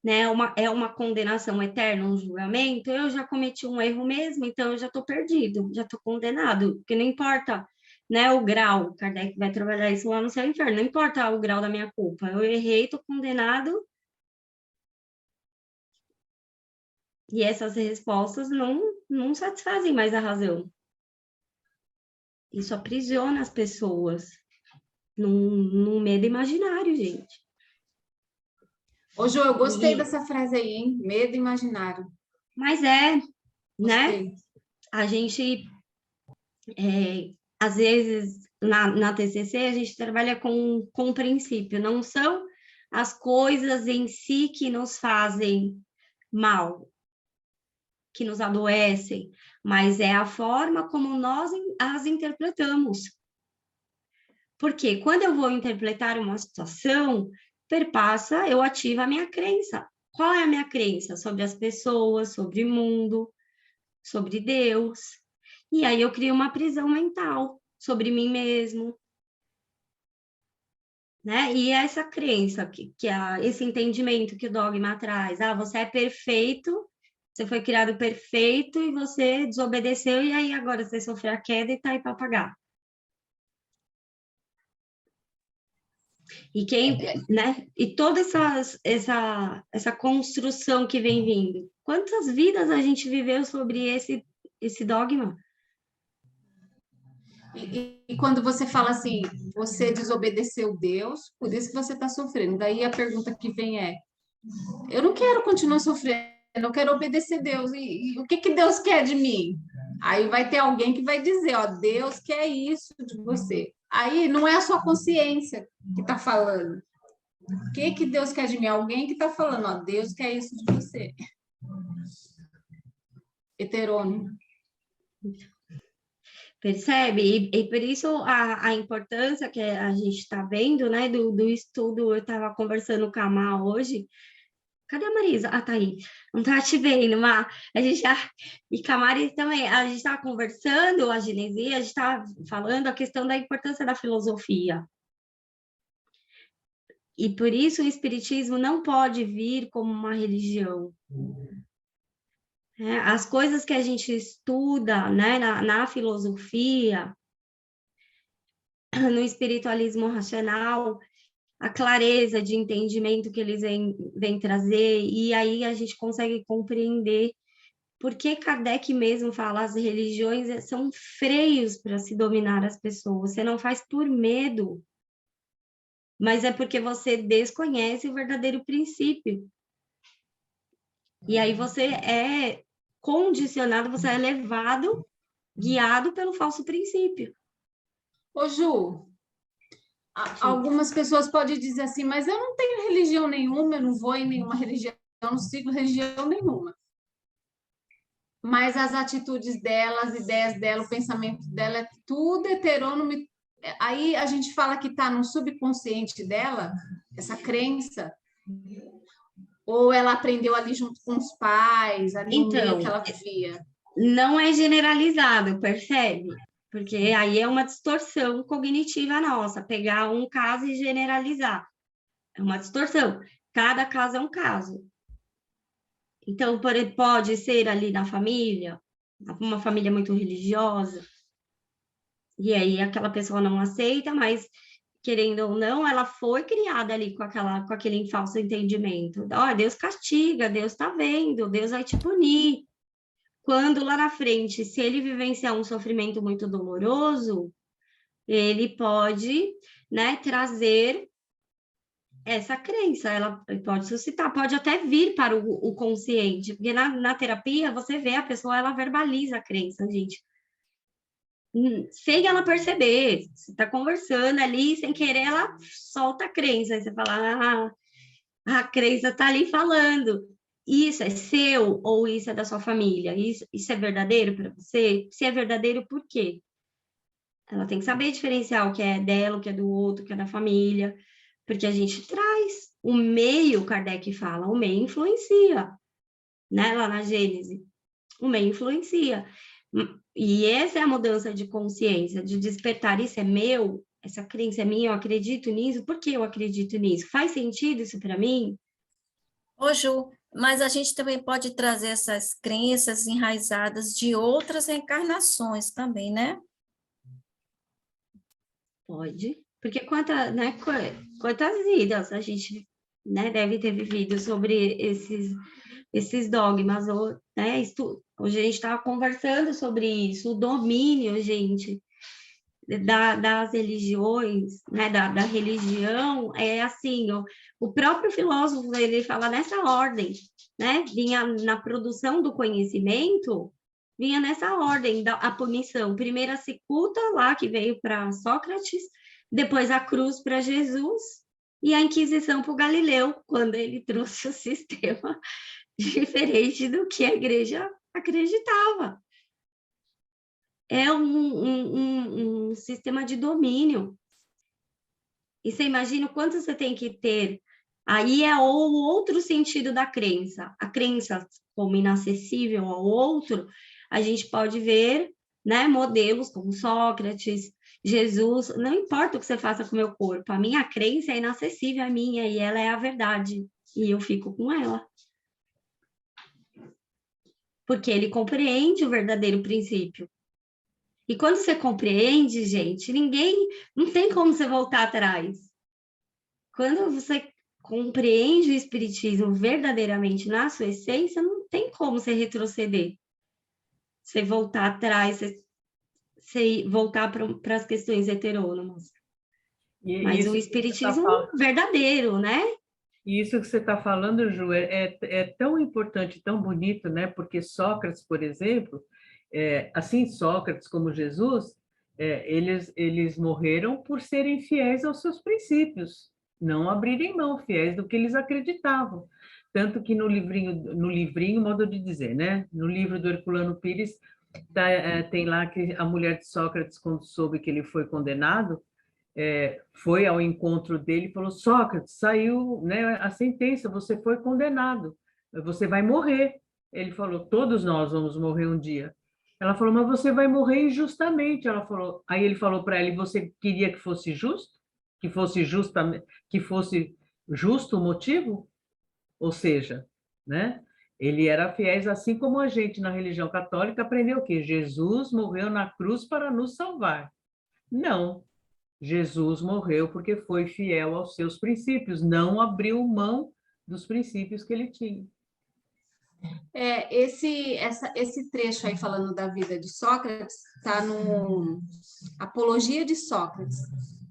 né, é uma condenação eterna, um julgamento, eu já cometi um erro mesmo, então eu já estou perdido, já estou condenado, porque não importa, né, o grau, Kardec vai trabalhar isso lá no céu e inferno, não importa o grau da minha culpa, eu errei, estou condenado, e essas respostas não satisfazem mais a razão. Isso aprisiona as pessoas num medo imaginário, gente. Ô, Jô, eu gostei dessa frase aí, hein? Medo imaginário. Mas né? Gostei. A gente, às vezes, na TCC, a gente trabalha com o princípio. Não são as coisas em si que nos fazem mal, que nos adoecem, mas é a forma como nós as interpretamos. Porque quando eu vou interpretar uma situação, perpassa, eu ativo a minha crença. Qual é a minha crença? Sobre as pessoas, sobre o mundo, sobre Deus. E aí eu crio uma prisão mental sobre mim mesmo. Né? E essa crença, esse entendimento que o dogma traz, você é perfeito, você foi criado perfeito e você desobedeceu, e aí agora você sofreu a queda e está aí para pagar. E né? E toda essa construção que vem vindo. Quantas vidas a gente viveu sobre esse dogma? E quando você fala assim, você desobedeceu Deus, por isso que você está sofrendo. Daí a pergunta que vem é, eu não quero continuar sofrendo, eu quero obedecer Deus. E o que Deus quer de mim? Aí vai ter alguém que vai dizer, ó, Deus quer isso de você. Aí não é a sua consciência que está falando. O que Deus quer de mim? Alguém que está falando, ó, Deus quer isso de você. Heterônimo. Percebe? E por isso a importância que a gente está vendo, né, do estudo. Eu estava conversando com a Má hoje. Cadê a Marisa? Ah, tá aí. Não tá te vendo, Má. A gente já... E com a Marisa também. A gente estava conversando, a Genesia, a gente estava falando a questão da importância da filosofia. E por isso o Espiritismo não pode vir como uma religião. As coisas que a gente estuda, né, na filosofia, no espiritualismo racional, a clareza de entendimento que eles vêm trazer, e aí a gente consegue compreender por que Kardec mesmo fala as religiões são freios para se dominar as pessoas. Você não faz por medo, mas é porque você desconhece o verdadeiro princípio. E aí você é condicionado, você é levado, guiado pelo falso princípio. Ô, Ju, algumas pessoas podem dizer assim, mas eu não tenho religião nenhuma, eu não vou em nenhuma religião, eu não sigo religião nenhuma. Mas as atitudes dela, as ideias dela, o pensamento dela é tudo heterônomo. Aí a gente fala que está no subconsciente dela, essa crença, ou ela aprendeu ali junto com os pais, ali no meio que ela vivia? Não é generalizado, percebe? Porque aí é uma distorção cognitiva nossa, pegar um caso e generalizar. É uma distorção. Cada caso é um caso. Então, pode ser ali na família, uma família muito religiosa, e aí aquela pessoa não aceita, mas, querendo ou não, ela foi criada ali com aquele falso entendimento. Ó, Deus castiga, Deus está vendo, Deus vai te punir. Quando lá na frente, se ele vivenciar um sofrimento muito doloroso, ele pode, né, trazer essa crença, ela pode suscitar, pode até vir para o consciente, porque na terapia você vê a pessoa, ela verbaliza a crença, gente. Sem ela perceber, você está conversando ali, sem querer, ela solta a crença, aí você fala, a crença está ali falando. Isso é seu ou isso é da sua família? Isso é verdadeiro para você? Se é verdadeiro, por quê? Ela tem que saber diferenciar o que é dela, o que é do outro, o que é da família, porque a gente traz o meio, Kardec fala, o meio influencia, né? Lá na Gênese, o meio influencia. E essa é a mudança de consciência, de despertar, isso é meu, essa crença é minha, eu acredito nisso, por que eu acredito nisso? Faz sentido isso para mim? Ô, Ju, mas a gente também pode trazer essas crenças enraizadas de outras reencarnações também, né? Pode, porque quantas vidas a gente, né, deve ter vivido sobre esses dogmas, né? Hoje a gente estava conversando sobre isso, o domínio, gente, das religiões, né, da religião, é assim, o próprio filósofo, ele fala nessa ordem, né? Vinha na produção do conhecimento, vinha nessa ordem, a punição. Primeiro a cicuta, lá que veio para Sócrates, depois a cruz para Jesus, e a Inquisição para o Galileu, quando ele trouxe o sistema diferente do que a igreja acreditava. É um sistema de domínio. E você imagina o quanto você tem que ter. Aí é o outro sentido da crença. A crença como inacessível ao outro, a gente pode ver, né, modelos como Sócrates, Jesus, não importa o que você faça com o meu corpo, a minha crença é inacessível à minha e ela é a verdade, e eu fico com ela. Porque ele compreende o verdadeiro princípio. E quando você compreende, gente, não tem como você voltar atrás. Quando você compreende o espiritismo verdadeiramente na sua essência, não tem como você retroceder. Você voltar atrás, você voltar para as questões heterônomas. Mas o espiritismo verdadeiro, né? E isso que você está falando, Ju, é tão importante, tão bonito, né? Porque Sócrates, por exemplo, assim Sócrates como Jesus, eles morreram por serem fiéis aos seus princípios, não abrirem mão, fiéis do que eles acreditavam. Tanto que no livrinho, modo de dizer, né? No livro do Herculano Pires, tem lá que a mulher de Sócrates, quando soube que ele foi condenado, foi ao encontro dele e falou: Sócrates, saiu, né, a sentença, você foi condenado, você vai morrer. Ele falou: todos nós vamos morrer um dia. Ela falou: mas você vai morrer injustamente. Aí ele falou para ela: e você queria que fosse justo? Que fosse justo o motivo? Ou seja, né? Ele era fiéis, assim como a gente na religião católica aprendeu que Jesus morreu na cruz para nos salvar. Não. Jesus morreu porque foi fiel aos seus princípios, não abriu mão dos princípios que ele tinha. Esse trecho aí falando da vida de Sócrates está no Apologia de Sócrates.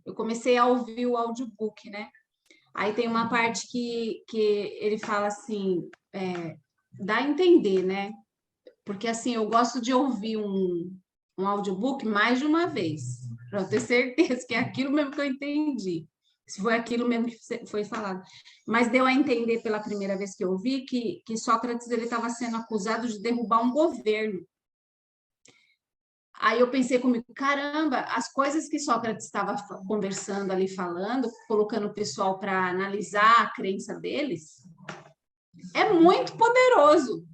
Eu comecei a ouvir o audiobook, né? Aí tem uma parte que ele fala assim, dá a entender, né? Porque assim, eu gosto de ouvir um audiobook mais de uma vez, para eu ter certeza que é aquilo mesmo que eu entendi, se foi aquilo mesmo que foi falado. Mas deu a entender pela primeira vez que eu ouvi que Sócrates ele estava sendo acusado de derrubar um governo. Aí eu pensei comigo, caramba, as coisas que Sócrates estava conversando ali, falando, colocando o pessoal para analisar a crença deles, é muito poderoso.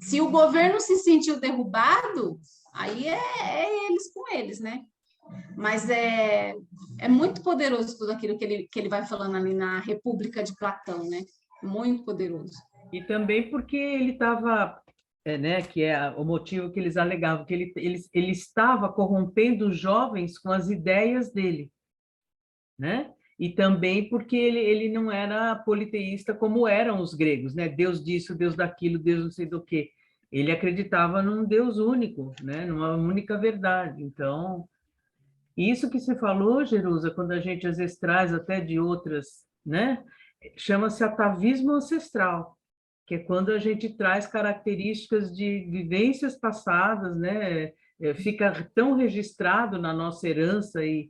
Se o governo se sentiu derrubado, aí é eles com eles, né? Mas é muito poderoso tudo aquilo que ele vai falando ali na República de Platão, né? Muito poderoso. E também porque ele estava, né, que é o motivo que eles alegavam, que ele estava corrompendo os jovens com as ideias dele, né? E também porque ele não era politeísta como eram os gregos, né? Deus disso, Deus daquilo, Deus não sei do quê. Ele acreditava num Deus único, né? Numa única verdade. Então, isso que você falou, Jerusa, quando a gente às vezes traz até de outras, né? Chama-se atavismo ancestral, que é quando a gente traz características de vivências passadas, né? Fica tão registrado na nossa herança e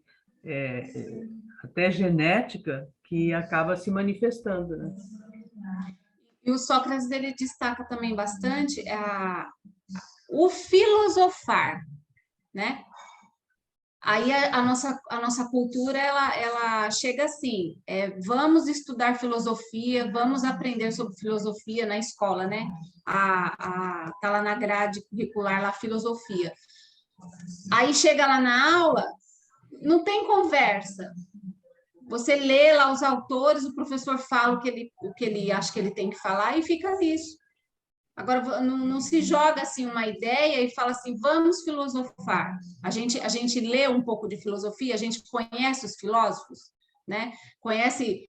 até genética que acaba se manifestando, né? E o Sócrates, ele destaca também bastante o filosofar, né? Aí a nossa cultura, ela chega assim, vamos estudar filosofia, vamos aprender sobre filosofia na escola, né? Tá lá na grade curricular, lá, filosofia. Aí chega lá na aula, não tem conversa. Você lê lá os autores, o professor fala o que ele acha que ele tem que falar e fica nisso. Agora, não se joga assim uma ideia e fala assim, vamos filosofar. A gente lê um pouco de filosofia, a gente conhece os filósofos, né? Conhece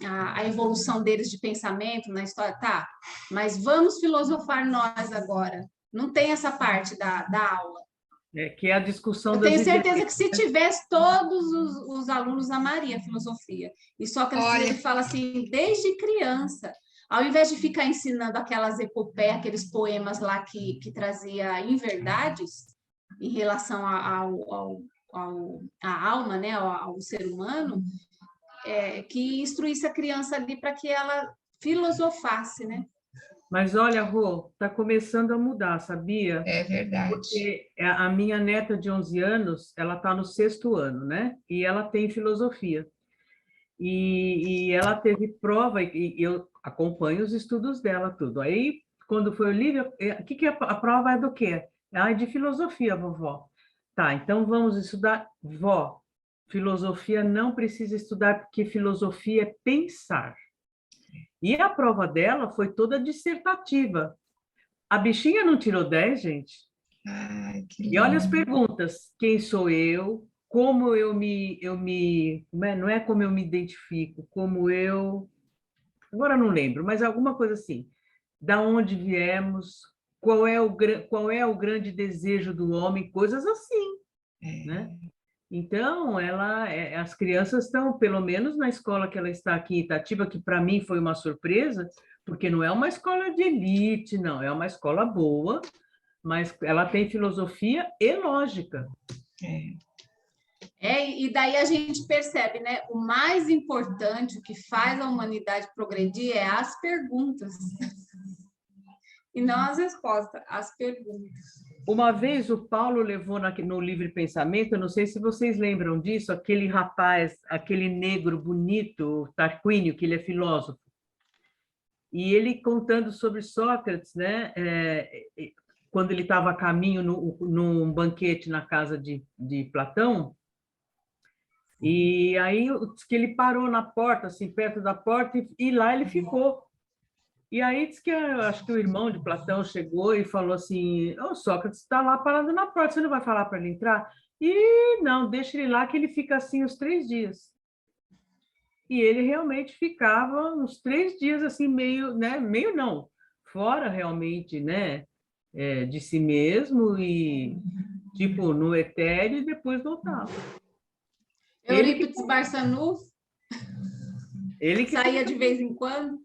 a evolução deles de pensamento na história, tá? Mas vamos filosofar nós agora. Não tem essa parte da aula. Que é a discussão Eu das tenho certeza ideias. que se tivesse, todos os alunos amariam a filosofia. E Sócrates, ele fala assim, desde criança, ao invés de ficar ensinando aquelas epopeias, aqueles poemas lá que trazia inverdades em relação à alma, né, ao ser humano, que instruísse a criança ali para que ela filosofasse, né? Mas olha, Rô, está começando a mudar, sabia? É verdade. Porque a minha neta de 11 anos, ela está no 6º ano, né? E ela tem filosofia. E ela teve prova, e eu acompanho os estudos dela, tudo. Aí, quando foi o livro, que a prova é do quê? É de filosofia, vovó. Tá, então vamos estudar. Vó, filosofia não precisa estudar, porque filosofia é pensar. E a prova dela foi toda dissertativa. A bichinha não tirou 10, gente? Ai, que E olha as lindo. perguntas. Quem sou eu? Como eu me... Não é como eu me identifico, como eu... Agora não lembro, mas alguma coisa assim. Da onde viemos? Qual é o grande desejo do homem? Coisas assim, né? Então, as crianças estão, pelo menos na escola que ela está aqui em Itatiba, que para mim foi uma surpresa, porque não é uma escola de elite, não, é uma escola boa, mas ela tem filosofia e lógica. E daí a gente percebe, né? O mais importante, o que faz a humanidade progredir é as perguntas. E não as respostas, as perguntas. Uma vez o Paulo levou no Livre Pensamento, eu não sei se vocês lembram disso, aquele rapaz, aquele negro bonito, Tarquínio, que ele é filósofo. E ele contando sobre Sócrates, né? Quando ele estava a caminho num banquete na casa de Platão, e aí que ele parou na porta, assim, perto da porta, e lá ele ficou. E aí diz que acho que o irmão de Platão chegou e falou assim: "Ô, Sócrates está lá parado na porta, você não vai falar para ele entrar?" E não, deixa ele lá que ele fica assim os 3 dias. E ele realmente ficava uns 3 dias assim, meio, né? Meio não, fora realmente, né? De si mesmo e tipo no etéreo e depois voltava. Eurípides Barçanufo Ele que saía de vez em quando.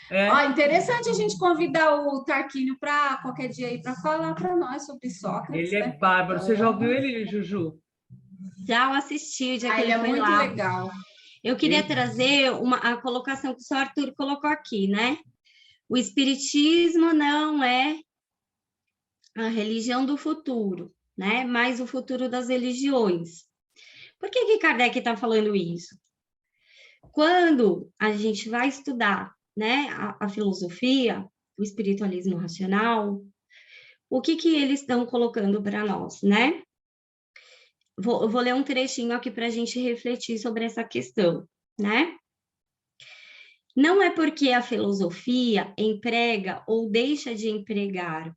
É. Ó, interessante a gente convidar o Tarquínio para qualquer dia aí para falar para nós sobre Sócrates. Ele é bárbaro. Você já ouviu ele, Juju? Já assisti o dia que ele foi muito lá. Legal. Eu queria trazer a colocação que o senhor Arthur colocou aqui, né? O espiritismo não é a religião do futuro, né? Mas o futuro das religiões. Por que Kardec está falando isso? Quando a gente vai estudar, né, a filosofia, o espiritualismo racional, o que eles estão colocando para nós, né? Eu vou ler um trechinho aqui para a gente refletir sobre essa questão, né? Não é porque a filosofia emprega ou deixa de empregar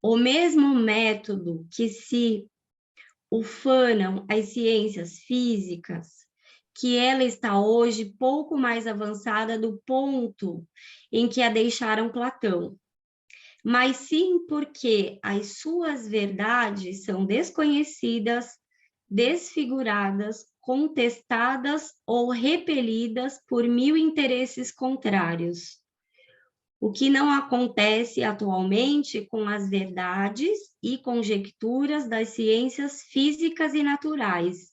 o mesmo método que se ufanam as ciências físicas, que ela está hoje pouco mais avançada do ponto em que a deixaram Platão, mas sim porque as suas verdades são desconhecidas, desfiguradas, contestadas ou repelidas por mil interesses contrários. O que não acontece atualmente com as verdades e conjecturas das ciências físicas e naturais,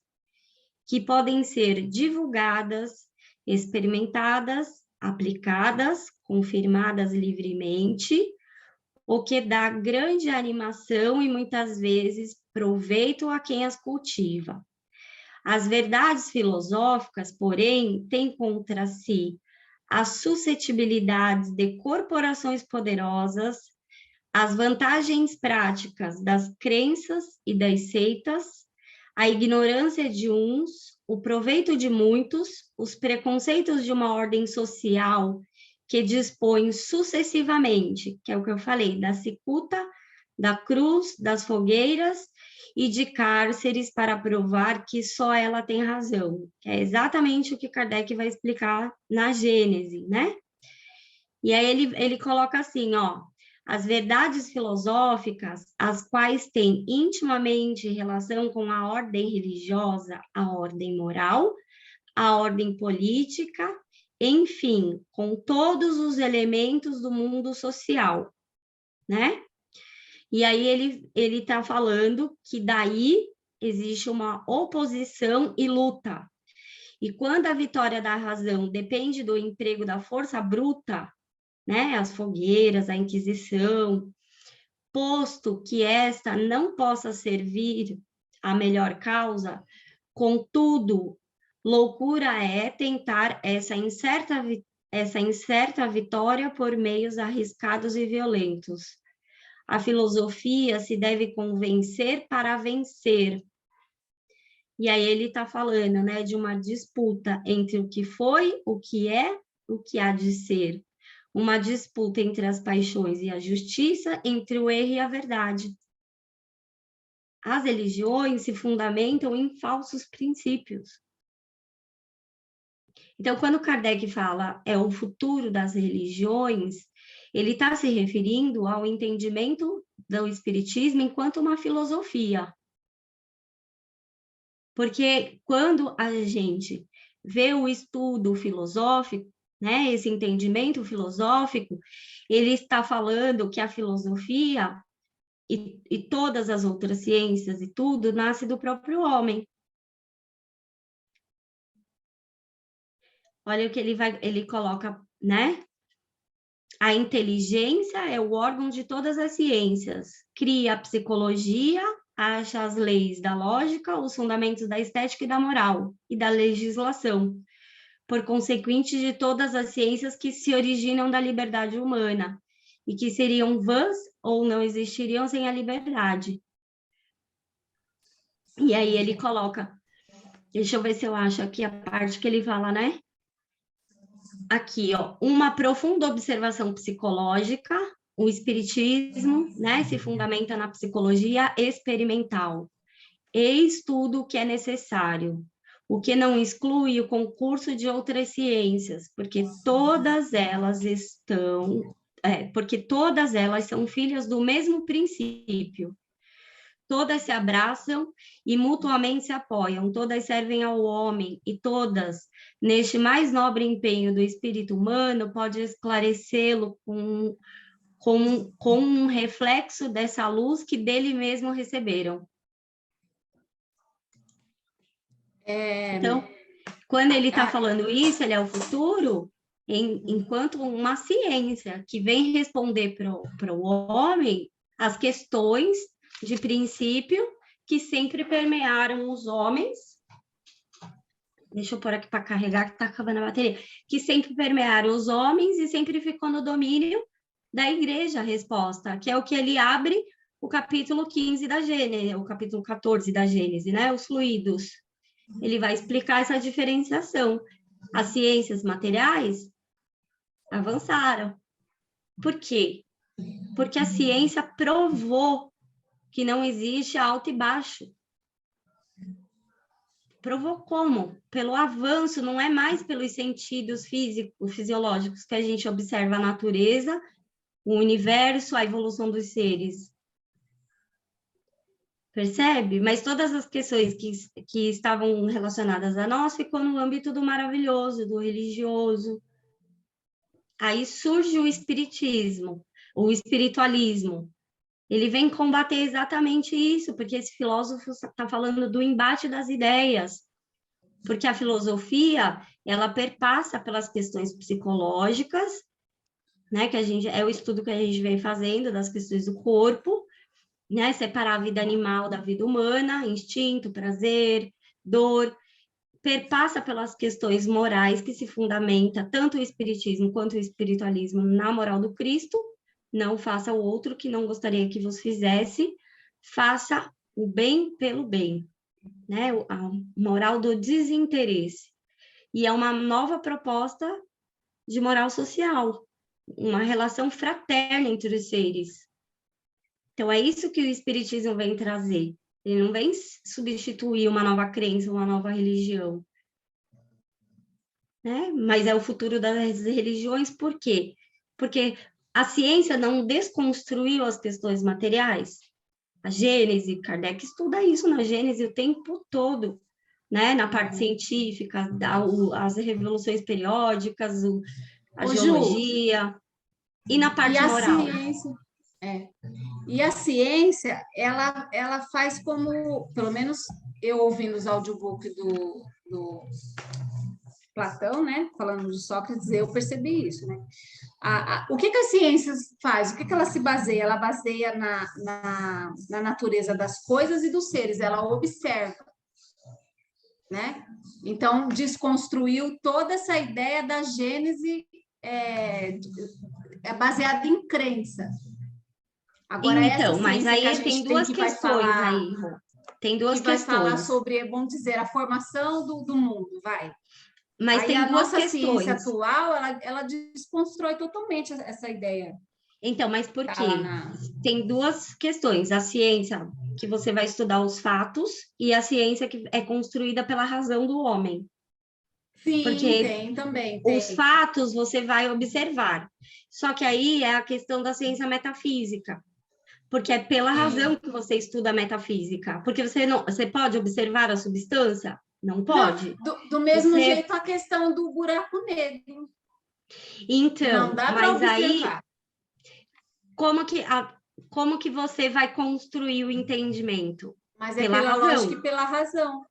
que podem ser divulgadas, experimentadas, aplicadas, confirmadas livremente, o que dá grande animação e muitas vezes proveito a quem as cultiva. As verdades filosóficas, porém, têm contra si as suscetibilidades de corporações poderosas, as vantagens práticas das crenças e das seitas, a ignorância de uns, o proveito de muitos, os preconceitos de uma ordem social que dispõe sucessivamente, que é o que eu falei, da cicuta, da cruz, das fogueiras e de cárceres para provar que só ela tem razão. É exatamente o que Kardec vai explicar na Gênese, né? E aí ele coloca assim, ó, as verdades filosóficas, as quais têm intimamente relação com a ordem religiosa, a ordem moral, a ordem política, enfim, com todos os elementos do mundo social, né? E aí ele está falando que daí existe uma oposição e luta. E quando a vitória da razão depende do emprego da força bruta, né, as fogueiras, a Inquisição, posto que esta não possa servir à melhor causa, contudo, loucura é tentar essa incerta vitória por meios arriscados e violentos. A filosofia se deve convencer para vencer. E aí ele está falando, né, de uma disputa entre o que foi, o que é, o que há de ser. Uma disputa entre as paixões e a justiça, entre o erro e a verdade. As religiões se fundamentam em falsos princípios. Então, quando Kardec fala é o futuro das religiões, ele está se referindo ao entendimento do Espiritismo enquanto uma filosofia. Porque quando a gente vê o estudo filosófico, né, esse entendimento filosófico, ele está falando que a filosofia e todas as outras ciências e tudo nasce do próprio homem. Olha o que ele coloca, né? A inteligência é o órgão de todas as ciências. Cria a psicologia, acha as leis da lógica, os fundamentos da estética e da moral e da legislação, por consequente de todas as ciências que se originam da liberdade humana e que seriam vãs ou não existiriam sem a liberdade. E aí ele coloca, deixa eu ver se eu acho aqui a parte que ele fala, né? Aqui, ó, uma profunda observação psicológica, o espiritismo, né, se fundamenta na psicologia experimental. Eis tudo o que é necessário, o que não exclui o concurso de outras ciências, porque todas elas são filhas do mesmo princípio. Todas se abraçam e mutuamente se apoiam, todas servem ao homem e todas, neste mais nobre empenho do espírito humano, pode esclarecê-lo com um reflexo dessa luz que dele mesmo receberam. Então, quando ele está falando isso, ele é o futuro, enquanto uma ciência que vem responder para o homem as questões de princípio que sempre permearam os homens. Deixa eu pôr aqui para carregar, que está acabando a bateria. Que sempre permearam os homens e sempre ficou no domínio da igreja a resposta, que é o que ele abre o capítulo 15 da Gênesis, o capítulo 14 da Gênesis, né? Os fluidos. Ele vai explicar essa diferenciação. As ciências materiais avançaram. Por quê? Porque a ciência provou que não existe alto e baixo. Provou como? Pelo avanço, não é mais pelos sentidos fisiológicos que a gente observa a natureza, o universo, a evolução dos seres. Percebe? Mas todas as questões que estavam relacionadas a nós ficou no âmbito do maravilhoso, do religioso. Aí surge o espiritismo, o espiritualismo. Ele vem combater exatamente isso, porque esse filósofo está falando do embate das ideias, porque a filosofia, ela perpassa pelas questões psicológicas, né, que é o estudo que a gente vem fazendo das questões do corpo, né, separar a vida animal da vida humana, instinto, prazer, dor, perpassa pelas questões morais que se fundamenta tanto o espiritismo quanto o espiritualismo na moral do Cristo. Não faça o outro que não gostaria que vos fizesse, faça o bem pelo bem, né? A moral do desinteresse. E é uma nova proposta de moral social, uma relação fraterna entre os seres. Então, é isso que o espiritismo vem trazer. Ele não vem substituir uma nova crença, uma nova religião, né? Mas é o futuro das religiões, por quê? Porque a ciência não desconstruiu as questões materiais. A Gênese, Kardec estuda isso na Gênese o tempo todo, né? Na parte científica, as revoluções periódicas, a geologia, e na parte moral. E a ciência, ela faz como, pelo menos eu ouvindo os audiobooks do Platão, né, falando de Sócrates, eu percebi isso, né? O que a ciência faz? O que ela se baseia? Ela baseia na natureza das coisas e dos seres, ela observa, né? Então, desconstruiu toda essa ideia da Gênese baseada em crença. Agora, então, mas aí tem duas questões aí, tem duas questões. Vai falar sobre, vamos dizer, a formação do mundo, vai. Mas aí tem a duas nossa questões. ciência atual, ela desconstrói totalmente essa ideia. Então, mas por quê? Tem duas questões. A ciência, que você vai estudar os fatos, e a ciência que é construída pela razão do homem. Sim, porque tem também. Os fatos você vai observar. Só que aí é a questão da ciência metafísica. Porque é pela razão que você estuda a metafísica. Porque você pode observar a substância? Não pode. Não, do mesmo jeito a questão do buraco negro. Então, não dá para observar. Aí, como que você vai construir o entendimento? Mas pela razão. Lógica e pela razão.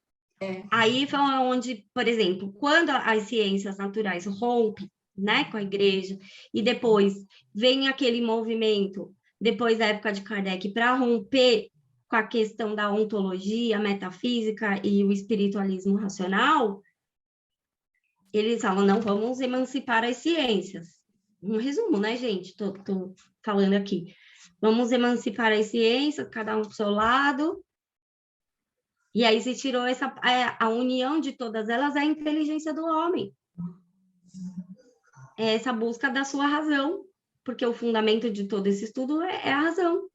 Aí foi onde, por exemplo, quando as ciências naturais rompem, né, com a igreja, e depois vem aquele movimento, depois da época de Kardec, para romper com a questão da ontologia, metafísica e o espiritualismo racional, eles falam, não, vamos emancipar as ciências. Um resumo, né, gente? Tô falando aqui. Vamos emancipar as ciências, cada um para o seu lado. E aí se tirou a união de todas elas, é a inteligência do homem. É essa busca da sua razão, porque o fundamento de todo esse estudo é a razão.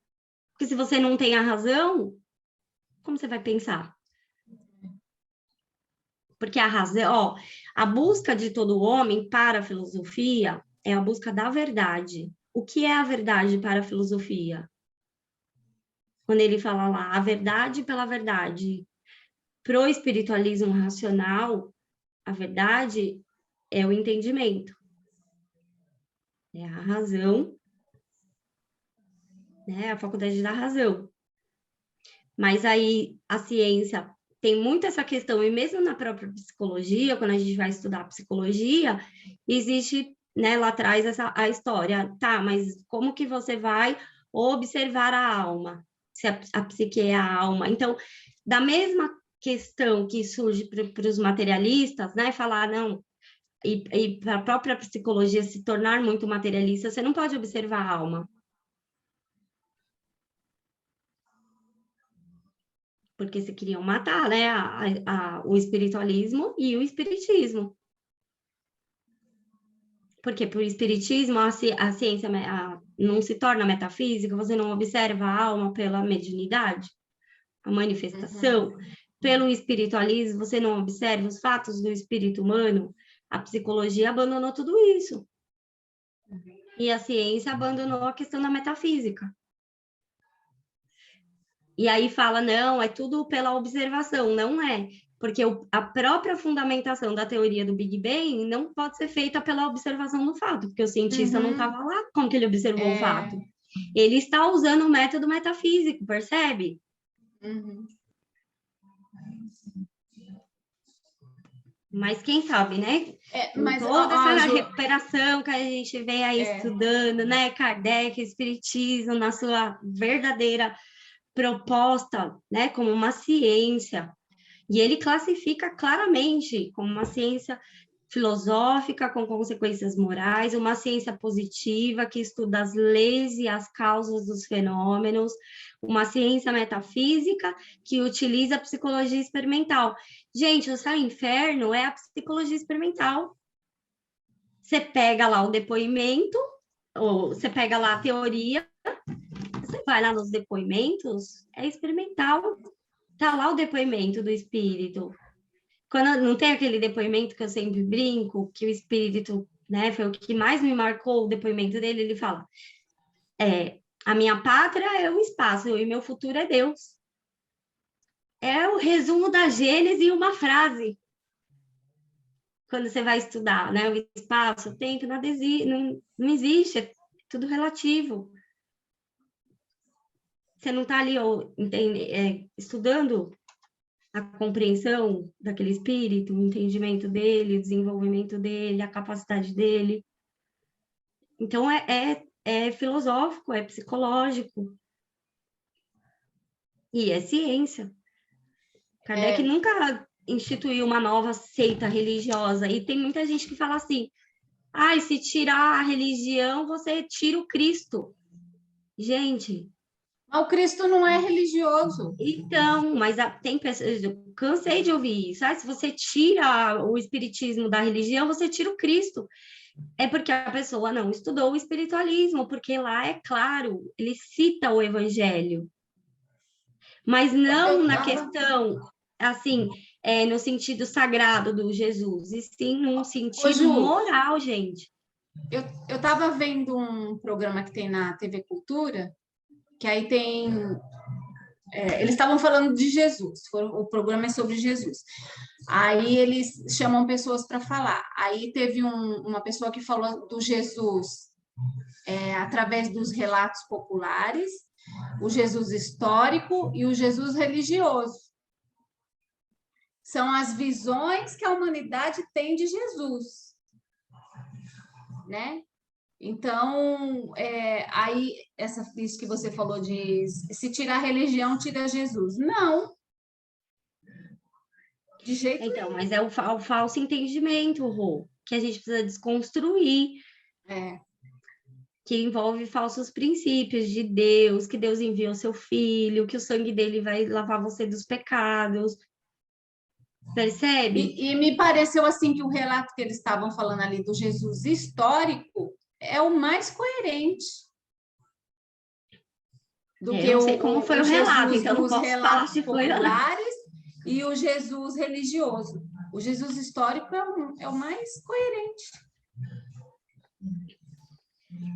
Porque se você não tem a razão, como você vai pensar? Porque a razão, a busca de todo homem para a filosofia é a busca da verdade. O que é a verdade para a filosofia? Quando ele fala lá, a verdade pela verdade. Para o espiritualismo racional, a verdade é o entendimento. É a razão, né? A faculdade da razão. Mas aí a ciência tem muito essa questão, e mesmo na própria psicologia, quando a gente vai estudar psicologia, existe, né, lá atrás a história, tá, mas como que você vai observar a alma? Se a psique é a alma. Então, da mesma questão que surge para os materialistas, né, falar, não, e para a própria psicologia se tornar muito materialista, você não pode observar a alma. Porque se queriam matar, né, o espiritualismo e o espiritismo. Porque por espiritismo, a ciência não se torna metafísica, você não observa a alma pela mediunidade, a manifestação. Pelo espiritualismo, você não observa os fatos do espírito humano. A psicologia abandonou tudo isso. E a ciência abandonou a questão da metafísica. E aí fala, não, é tudo pela observação. Não é. Porque a própria fundamentação da teoria do Big Bang não pode ser feita pela observação do fato, porque o cientista não estava lá, como que ele observou o fato? Ele está usando o método metafísico, percebe? Mas quem sabe, né? Mas toda essa recuperação que a gente vem aí estudando, né? Kardec, Espiritismo, na sua verdadeira proposta, né? Como uma ciência. E ele classifica claramente como uma ciência filosófica com consequências morais, uma ciência positiva que estuda as leis e as causas dos fenômenos, uma ciência metafísica que utiliza a psicologia experimental. Gente, o céu e o inferno é a psicologia experimental. Você pega lá o depoimento, ou você pega lá a teoria, você vai lá nos depoimentos, é experimental. Tá lá o depoimento do espírito. Quando não tem aquele depoimento que eu sempre brinco, que o espírito, né, foi o que mais me marcou, o depoimento dele, ele fala, a minha pátria é o espaço e meu futuro é Deus. É o resumo da Gênese em uma frase. Quando você vai estudar, né, o espaço, o tempo, nada não existe, é tudo relativo. Você não está ali estudando a compreensão daquele espírito, o entendimento dele, o desenvolvimento dele, a capacidade dele. Então, é filosófico, é psicológico. E é ciência. Kardec nunca instituiu uma nova seita religiosa. E tem muita gente que fala assim, se tirar a religião, você tira o Cristo. Gente... Mas o Cristo não é religioso. Então, mas tem pessoas, eu cansei de ouvir isso. Se você tira o espiritismo da religião, você tira o Cristo. É porque a pessoa não estudou o espiritualismo, porque lá é claro, ele cita o evangelho. Mas não na questão, assim, no sentido sagrado do Jesus, e sim num sentido moral, gente. Eu estava vendo um programa que tem na TV Cultura, que aí tem... eles estavam falando de Jesus, o programa é sobre Jesus. Aí eles chamam pessoas para falar. Aí teve uma pessoa que falou do Jesus através dos relatos populares, o Jesus histórico e o Jesus religioso. São as visões que a humanidade tem de Jesus, né? Então, aí, isso que você falou de se tirar a religião, tira Jesus. Não. De jeito nenhum. Mas é o falso entendimento, Rô, que a gente precisa desconstruir. Que envolve falsos princípios de Deus, que Deus enviou seu filho, que o sangue dele vai lavar você dos pecados. Percebe? E me pareceu assim que o relato que eles estavam falando ali do Jesus histórico é o mais coerente do que não sei como foi o relato, Jesus então não nos posso relatos falar se foi populares e o Jesus religioso. O Jesus histórico é o mais coerente.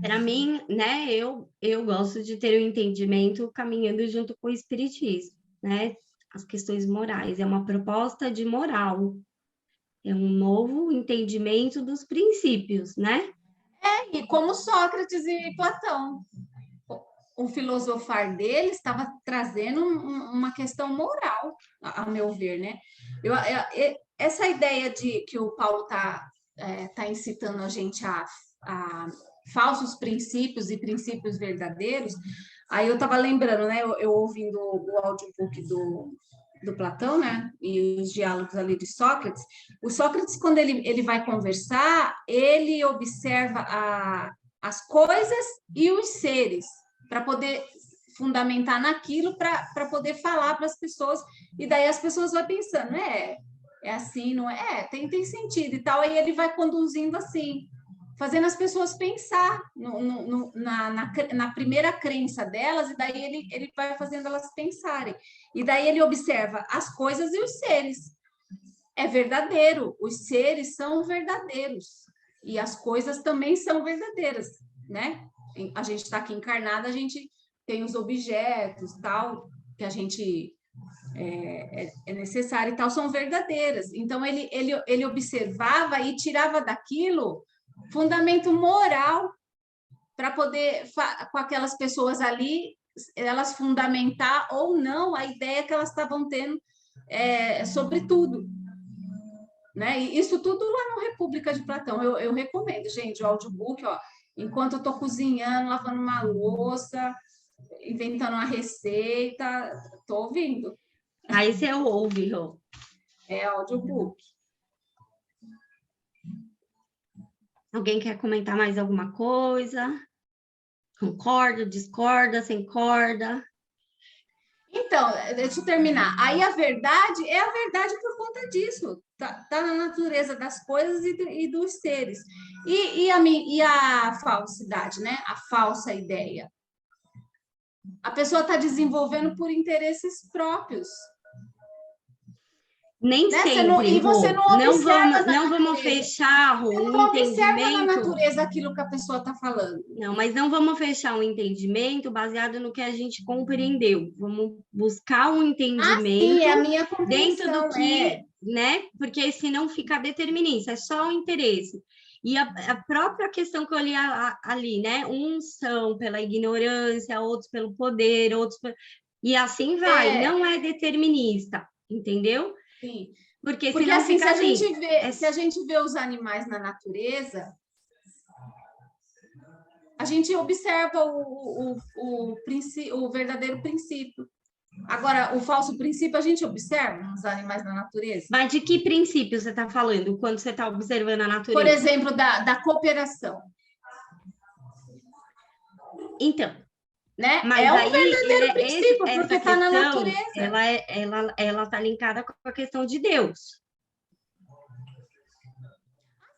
Para mim, né, eu gosto de ter o entendimento caminhando junto com o espiritismo, né? As questões morais, é uma proposta de moral, é um novo entendimento dos princípios, né? E como Sócrates e Platão. O filosofar dele estava trazendo uma questão moral, a meu ver, né? Essa ideia de que o Paulo está incitando a gente a falsos princípios e princípios verdadeiros, aí eu estava lembrando, né? Eu ouvindo o audiobook do Platão, né? E os diálogos ali de Sócrates. O Sócrates, quando ele vai conversar, ele observa as coisas e os seres, para poder fundamentar naquilo, para poder falar para as pessoas, e daí as pessoas vão pensando, é assim, não é? Tem sentido e tal, aí ele vai conduzindo assim. fazendo as pessoas pensar na primeira crença delas, e daí ele vai fazendo elas pensarem. E daí ele observa as coisas e os seres. É verdadeiro, os seres são verdadeiros, e as coisas também são verdadeiras, né? A gente está aqui encarnada, a gente tem os objetos, tal, que a gente é necessário e tal, são verdadeiras. Então, ele observava e tirava daquilo fundamento moral para poder, com aquelas pessoas ali, elas fundamentar ou não a ideia que elas estavam tendo sobre tudo. Né? E isso tudo lá no República de Platão. Eu recomendo, gente, o audiobook, ó, enquanto eu estou cozinhando, lavando uma louça, inventando uma receita, estou ouvindo. Aí você ouve, Rô. É audiobook. Alguém quer comentar mais alguma coisa? Concorda, discorda, sem corda? Então, deixa eu terminar. Aí a verdade é a verdade por conta disso. Tá na natureza das coisas e dos seres. E a falsidade, né? A falsa ideia. A pessoa está desenvolvendo por interesses próprios. Nem né? sempre, E você não vamos fechar você um não observa na entendimento. natureza aquilo que a pessoa está falando. Não, mas não vamos fechar um entendimento baseado no que a gente compreendeu. Vamos buscar um entendimento sim, é a minha dentro do que, compreensão, né? Porque senão fica determinista, é só o interesse. E a própria questão que eu li ali, né? Uns são pela ignorância, outros pelo poder, e assim vai. Não é determinista, entendeu? Sim. Porque Porque senão assim, fica se a gente vê os animais na natureza, a gente observa o verdadeiro princípio. Agora, o falso princípio a gente observa nos animais na natureza. Mas de que princípio você está falando quando você está observando a natureza? Por exemplo, da cooperação. Então, né? Mas é um verdadeiro princípio, porque está na natureza. Ela está linkada com a questão de Deus.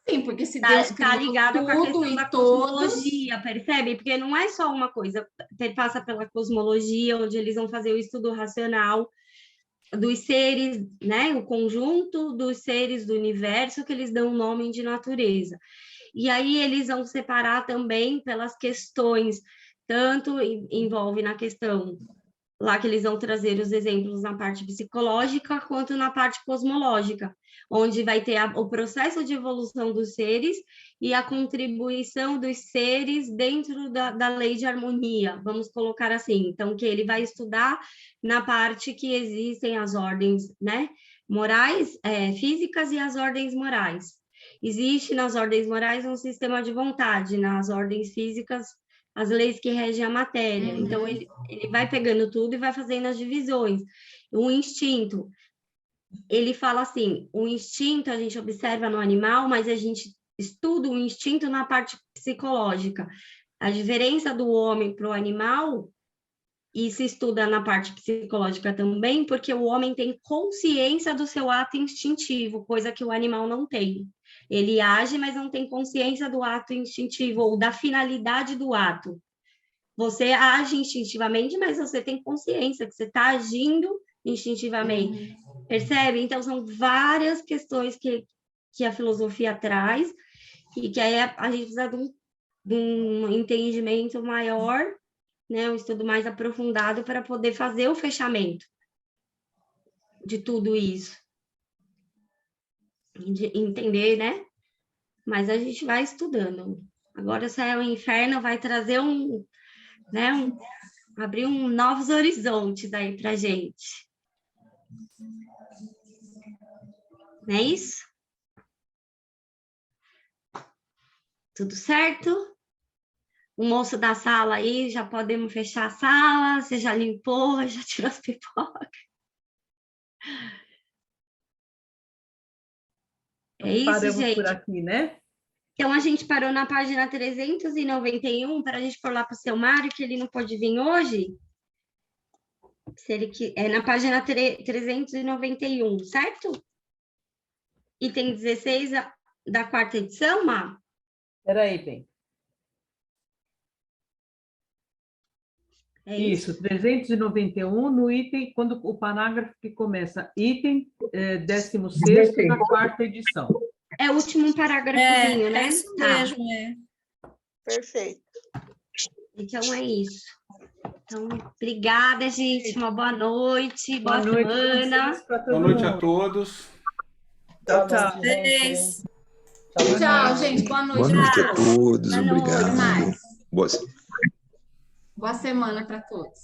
Sim, porque se Deus está ligado com a questão da todos... cosmologia, percebe? Porque não é só uma coisa, passa pela cosmologia, onde eles vão fazer o estudo racional dos seres, né? O conjunto dos seres do universo que eles dão o nome de natureza. E aí eles vão separar também pelas questões, tanto envolve na questão lá que eles vão trazer os exemplos na parte psicológica, quanto na parte cosmológica, onde vai ter o processo de evolução dos seres e a contribuição dos seres dentro da lei de harmonia, vamos colocar assim. Então, que ele vai estudar na parte que existem as ordens, né, morais, físicas e as ordens morais. Existe nas ordens morais um sistema de vontade, nas ordens físicas as leis que regem a matéria. Uhum. Então, ele vai pegando tudo e vai fazendo as divisões. O instinto, ele fala assim, o instinto a gente observa no animal, mas a gente estuda o instinto na parte psicológica. A diferença do homem para o animal, e se estuda na parte psicológica também, porque o homem tem consciência do seu ato instintivo, coisa que o animal não tem. Ele age, mas não tem consciência do ato instintivo ou da finalidade do ato. Você age instintivamente, mas você tem consciência que você está agindo instintivamente. Percebe? Então, são várias questões que a filosofia traz e que aí a gente precisa de um entendimento maior, né? Um estudo mais aprofundado para poder fazer o fechamento de tudo isso. De entender, né? Mas a gente vai estudando. Agora o Céu e o Inferno vai trazer abrir novos horizontes aí pra gente. Não é isso? Tudo certo? O moço da sala aí, já podemos fechar a sala, você já limpou, já tirou as pipocas. É isso, paramos gente. Por aqui, né? Então, a gente parou na página 391, para a gente pôr lá para o seu Mário, que ele não pode vir hoje. Na página 391, certo? Item 16 da quarta edição, Má? Espera aí, bem. É Isso, 391 no item, quando o parágrafo que começa, item 16º da 4ª edição. É o último parágrafozinho, né? É isso Tá. mesmo, é. Perfeito. Então é isso. Então, obrigada, gente. Uma boa noite, boa noite semana. para todo Boa noite a mundo. todos. Tchau, tchau. Vocês. Tchau, gente. Boa noite. Boa noite a todos. Boa noite. Obrigado. Até mais. Boa Boa semana para todos.